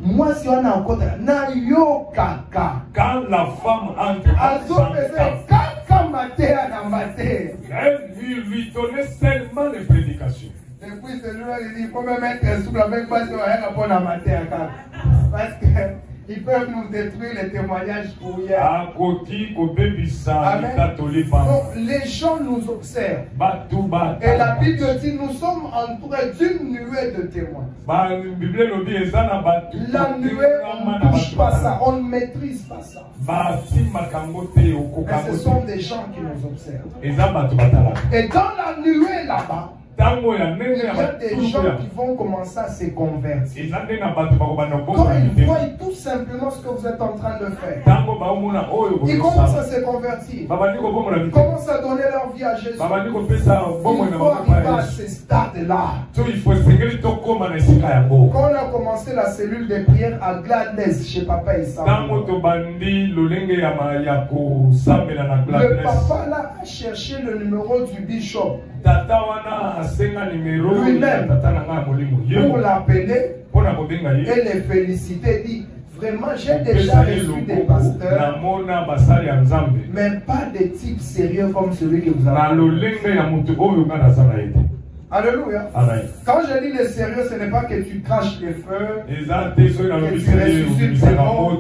moi si on a encore na yo kaka. Quand la femme entre, elle lui donnait seulement les prédications. Et puis celui-là il dit, il faut me mettre un souple avec moi si on a rien à prendre à mater à cas. Parce qu'ils peuvent nous détruire les témoignages pour hier. Donc les gens nous observent. Et la Bible dit, nous sommes entourés d'une nuée de témoins. La nuée, on ne touche pas ça, on ne maîtrise pas ça. Mais ce sont des gens qui nous observent. Et dans la nuée là-bas, Il y a des gens qui vont commencer à se convertir. Quand ils voient tout simplement ce que vous êtes en train de faire, ils commencent à se convertir. Ils commencent à donner leur vie à Jésus. Il faut arriver à ce stade-là. Quand on a commencé la cellule de prière à Gladness chez Papa Issa, le papa là a cherché le numéro du bishop lui-même pour l'appeler et les féliciter. Dit vraiment, j'ai déjà reçu des pasteurs, mais pas de type sérieux comme celui que vous avez. Alléluia. Quand je dis le sérieux, ce n'est pas que tu craches les feux, que tu ressuscites des morts.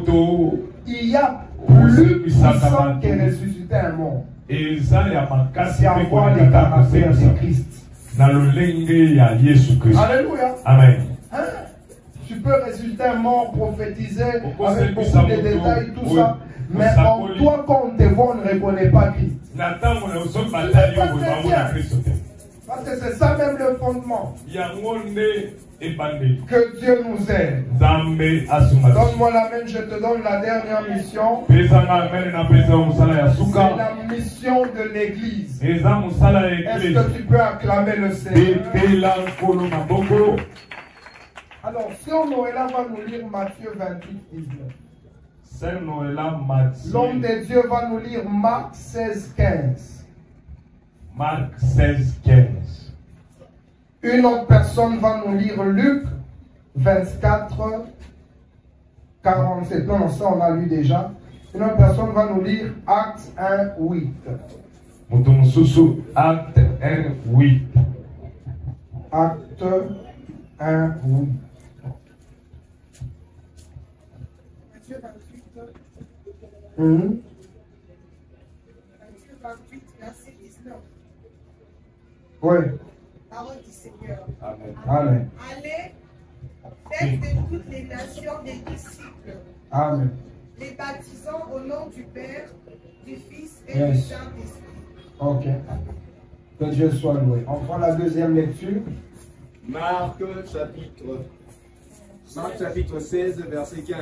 Il y a plus puissant que ressusciter un mort. C'est avoir les caractères de Christ. Alléluia. Amen. Hein? Tu peux ressusciter un mort, prophétiser avec beaucoup de détails, tout ça. Mais en toi, quand on te voit, on ne reconnaît pas Christ. Parce que c'est ça même le fondement. Que Dieu nous aide. Donne-moi la main, je te donne la dernière mission. C'est la mission de l'Église. Est-ce que tu peux acclamer le Seigneur? Alors, Sœur Noëlla va nous lire Matthieu 28, 19. L'homme de Dieu va nous lire Marc 16, 15. Marc 16, 15. Une autre personne va nous lire Luc 24, 47. Non, ça on a lu déjà. Une autre personne va nous lire Acte 1, 8. Acte 1, 8. Acte 1, 8. Matthieu 28, Matthieu 28, verset 19. Oui. Parole du Seigneur. Amen. Amen. Allez, faites de toutes les nations des disciples. Amen. Les baptisant au nom du Père, du Fils et Yes. du Saint-Esprit. Ok. Que Dieu soit loué. On prend la deuxième lecture. Marc chapitre 16, verset 15.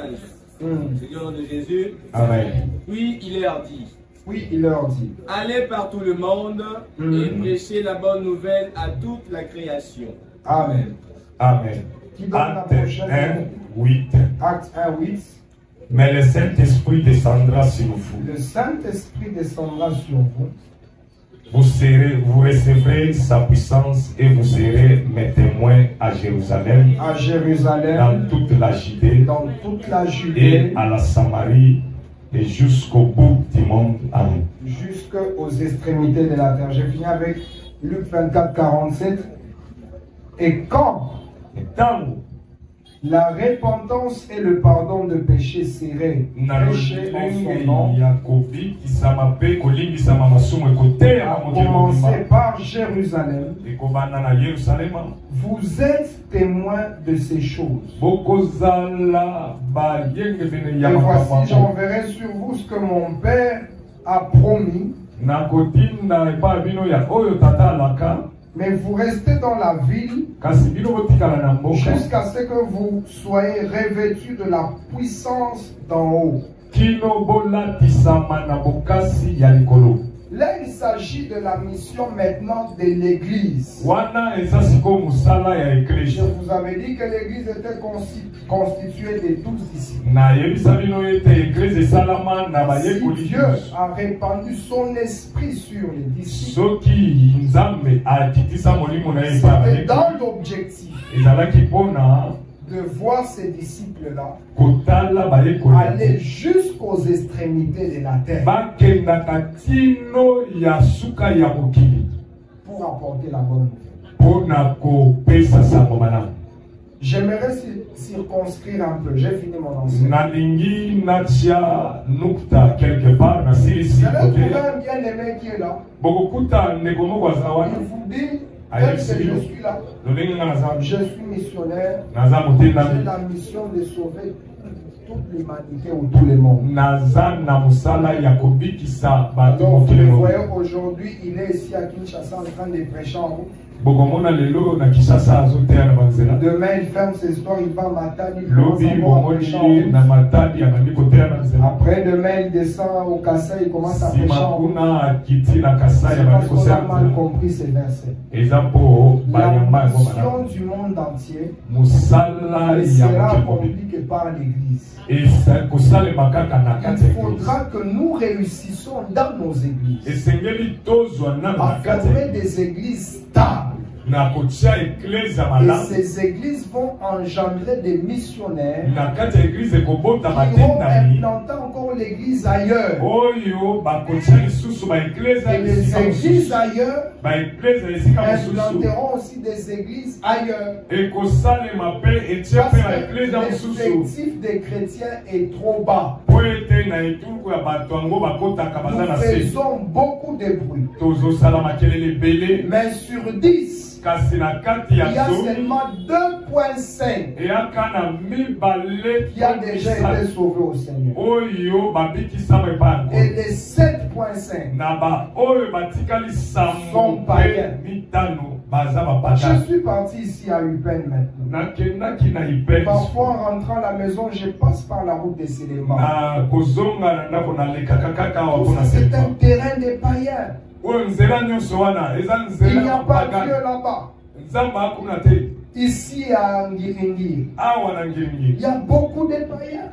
C'est le nom de Jésus. Amen. Puis il leur dit. Oui, il leur dit. Allez par tout le monde et prêchez la bonne nouvelle à toute la création. Amen. Amen. Qui donne la Acte prochaine? 1, 8. Acte 1, 8. Mais le Saint-Esprit descendra sur vous. Le Saint-Esprit descendra sur vous. Vous recevrez sa puissance et vous serez mes témoins à Jérusalem, À Jérusalem, dans toute la Judée dans toute la et Judée, à la Samarie et jusqu'au bout du monde. Amen. jusqu'aux extrémités de la terre. J'ai fini avec Luc 24, 47. Et quand Et tant la repentance et le pardon de péché seraient prêchés en son nom, à commencer par Jérusalem, vous êtes témoins de ces choses. Et voici, j'enverrai sur vous ce que mon Père a promis, mais vous restez dans la ville jusqu'à ce que vous soyez revêtus de la puissance d'en haut. Là, il s'agit de la mission maintenant de l'Église. Je vous avais dit que l'Église était constituée de 12 disciples. Si Dieu a répandu son esprit sur les disciples, c'était dans l'objectif de voir ces disciples-là aller jusqu'aux extrémités de la terre pour apporter la bonne nouvelle. J'aimerais circonscrire un peu. J'ai fini mon enseignement. Vous allez trouver un bien-aimé qui est là. Il vous dit, tel que je suis là, je suis missionnaire, j'ai la mission de sauver toute l'humanité ou tout le monde. Donc vous le voyez aujourd'hui, il est ici à Kinshasa en train de prêcher en route. Demain, il ferme ses stores, il va à Matadi, il commence à chanter. Après, demain, il descend au Kassai, il commence à faire chanter. C'est parce qu'on a mal compris ces versets. La mission du monde entier ne sera accomplie que par l'Église. Il faudra que nous réussissions dans nos églises à former des églises stables. Et ces églises vont engendrer des missionnaires qui vont implanter encore l'église ailleurs. Et les églises ailleurs implanteront aussi des églises ailleurs. Parce que l'effectif des chrétiens est trop bas. Nous faisons beaucoup de bruit. Mais sur 10, il y a seulement 2,5 qui a déjà été sauvé au Seigneur. Et les 7,5 sont païens. Je suis parti ici à Upen maintenant. Parfois en rentrant à la maison, je passe par la route des Sélémans. C'est un terrain des païens. Il n'y a pas Dieu là-bas. Ici à Ngiringiri, il y a beaucoup de païens.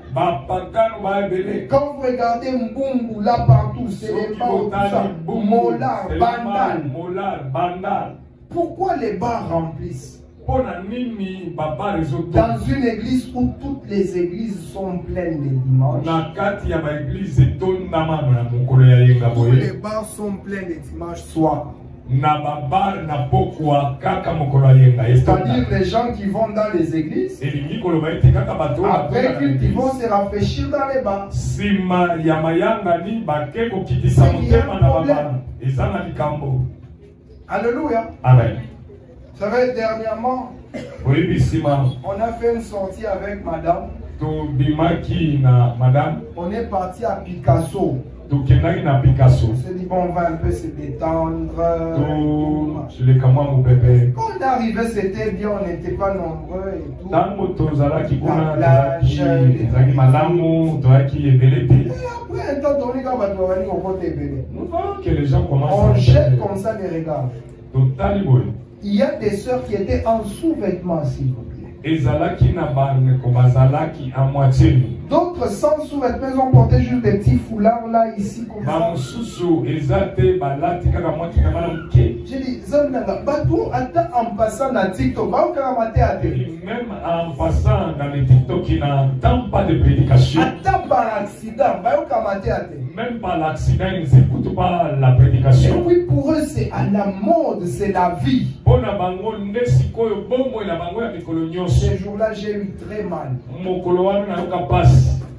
Quand vous regardez Mbumbu là partout, c'est les bars, tout ça. Molar, Bandal. Pourquoi les bars remplissent? Dans une église où toutes les églises sont pleines les dimanches, tous les bars sont pleins les dimanches soirs. C'est-à-dire les gens qui vont dans les églises, après qu'ils vont se rafraîchir dans les bars. C'est un problème. Alléluia. Amen. Vous savez, dernièrement, on a fait une sortie avec madame. On est parti à Picasso. On s'est dit, bon, on va un peu se détendre. Quand on est arrivé, c'était bien, on n'était pas nombreux et tout. La plage. Et après un temps donné, quand on va venir au côté belé, on jette comme ça les regards. Il y a des sœurs qui étaient en sous-vêtements, s'il vous plaît. D'autres sans sous-vêtements, ils ont porté juste des petits foulards là, ici, comme ça. J'ai dit, Batou, attends en passant dans TikTok, même en passant dans les TikTok, il n'entend pas de prédication. Attends par accident, même par l'accident, ils n'écoutent pas la prédication. Et puis pour eux, c'est à la mode, c'est la vie. Ces jours-là, j'ai eu très mal.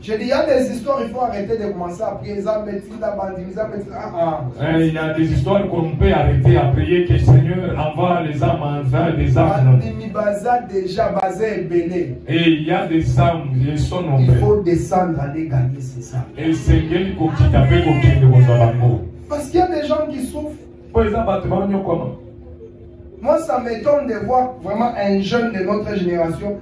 J'ai dit, il y a des histoires, il faut arrêter de commencer à prier. Il y a des histoires qu'on peut arrêter à prier, que le Seigneur envoie les âmes envers les âmes. Et il y a des âmes, ils sont nombreux. Il faut descendre, aller gagner ces âmes. Parce qu'il y a des gens qui souffrent. Moi, ça m'étonne de voir vraiment un jeune de notre génération.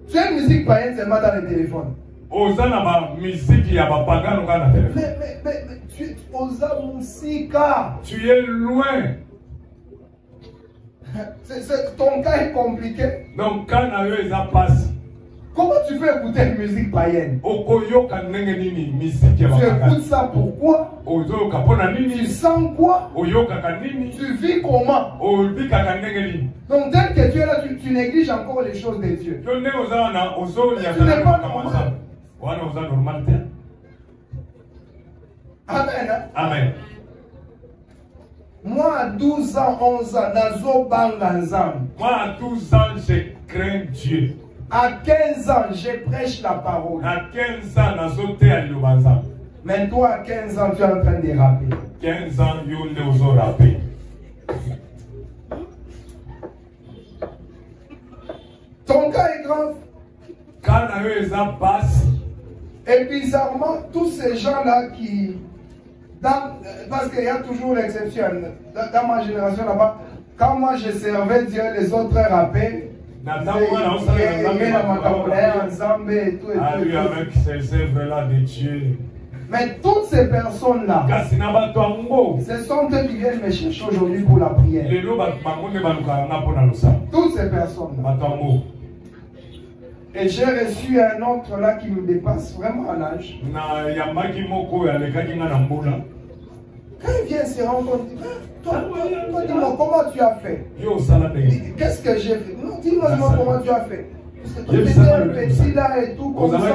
Tu as une musique païenne seulement dans le téléphone. Mais tu es loin. Ton cas est compliqué. Donc quand passe. Comment tu peux écouter une musique païenne? Tu écoutes ça pourquoi? Tu sens quoi? Tu vis comment? Donc dès que tu es là, tu négliges encore les choses de Dieu. Tu n'es pas normal. Amen. Amen. Moi à 12 ans, 11 ans, moi à 12 ans, je crains Dieu. À 15 ans, je prêche la parole. À 15 ans, mais toi, à 15 ans, tu es en train de rapper. 15 ans, tu es en train de rapper. Ton cas est grave. Quand tu passe, Et bizarrement, tous ces gens-là qui... parce qu'il y a toujours l'exception. Dans ma génération là-bas, quand moi je servais Dieu, les autres rappaient. Avec ces œuvres-là de Dieu. Mais toutes ces personnes-là, ce sont eux qui viennent me chercher aujourd'hui pour la prière. Toutes ces personnes-là. Et j'ai reçu un autre là qui me dépasse vraiment à l'âge. Quand il vient se rencontrer, toi dis-moi comment tu as fait. Qu'est-ce que j'ai fait? Non, dis-moi comment tu as fait. Parce que tu étais un petit là et tout comme ça. Mais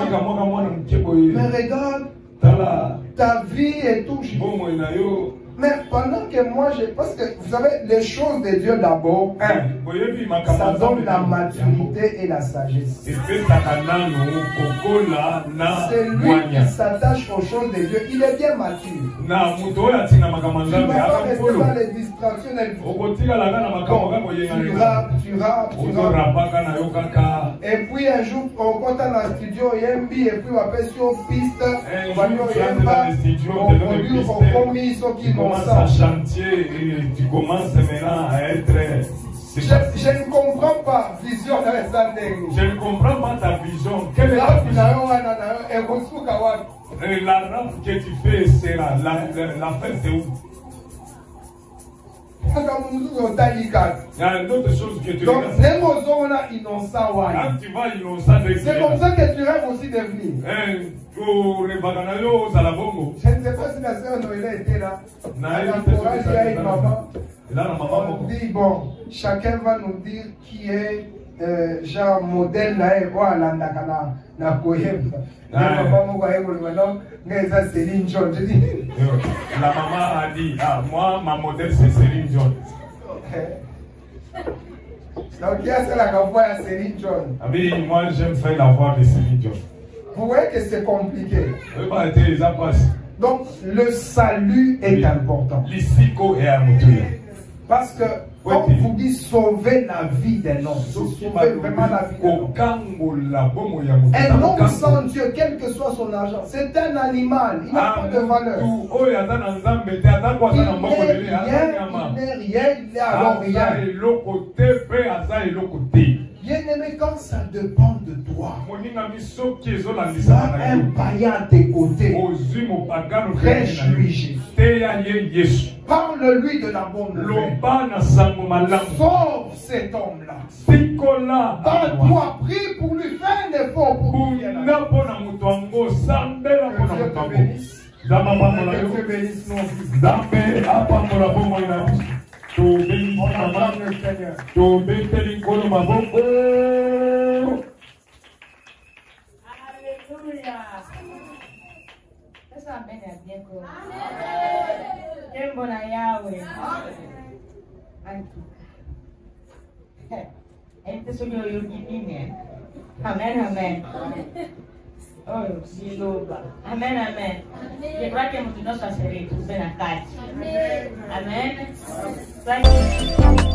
regarde, ta vie et tout. Mais pendant que moi, parce que vous savez, les choses de Dieu d'abord, ça donne la maturité et la sagesse. C'est lui qui s'attache aux choses de Dieu. Il est bien mature. Il ne va pas rester dans les distractions. Tu rappes. Et puis un jour, on compte dans le studio, et puis on va faire sur piste, on va produire, on commis, ce qui à chantier et tu commences maintenant à être... Je ne comprends pas vision de je ne comprends pas ta vision. Quelle est ta vision? Et la rampe que tu fais, c'est la fin, c'est où? Il y a une autre chose que tu regardes. Quand tu vas innocent, c'est comme ça que tu rêves aussi de venir. Je ne sais pas si la sœur Noéla était là. On dit, bon, chacun va nous dire qui est genre modèle là et voilà na koyemba. La maman a dit, ah moi ma modèle c'est Céline Dion. Donc il y a celle qui voit Céline Dion. Ah oui, moi j'aime faire la voix de Céline Dion. Vous voyez que c'est compliqué. Donc le salut est important. Parce que quand vous dites sauver la vie d'un homme, sauver vraiment la vie d'un homme. Un homme sans Dieu, quel que soit son argent, c'est un animal, il n'a pas de valeur. Il n'est rien, il est alors rien. Bien-aimé, quand ça dépend de toi, tu as un païen à tes côtés. Prêche-lui Jésus. Parle-lui de la bonne nouvelle. Sauve cet homme-là. Toi, prie pour lui, fais un effort pour lui. Alléluia. Ça bien bien. Amen. Bon à Yahweh. Amen, amen. Oh, amen, amen. Je crois que nous devons se retrouver dans la carte. Amen.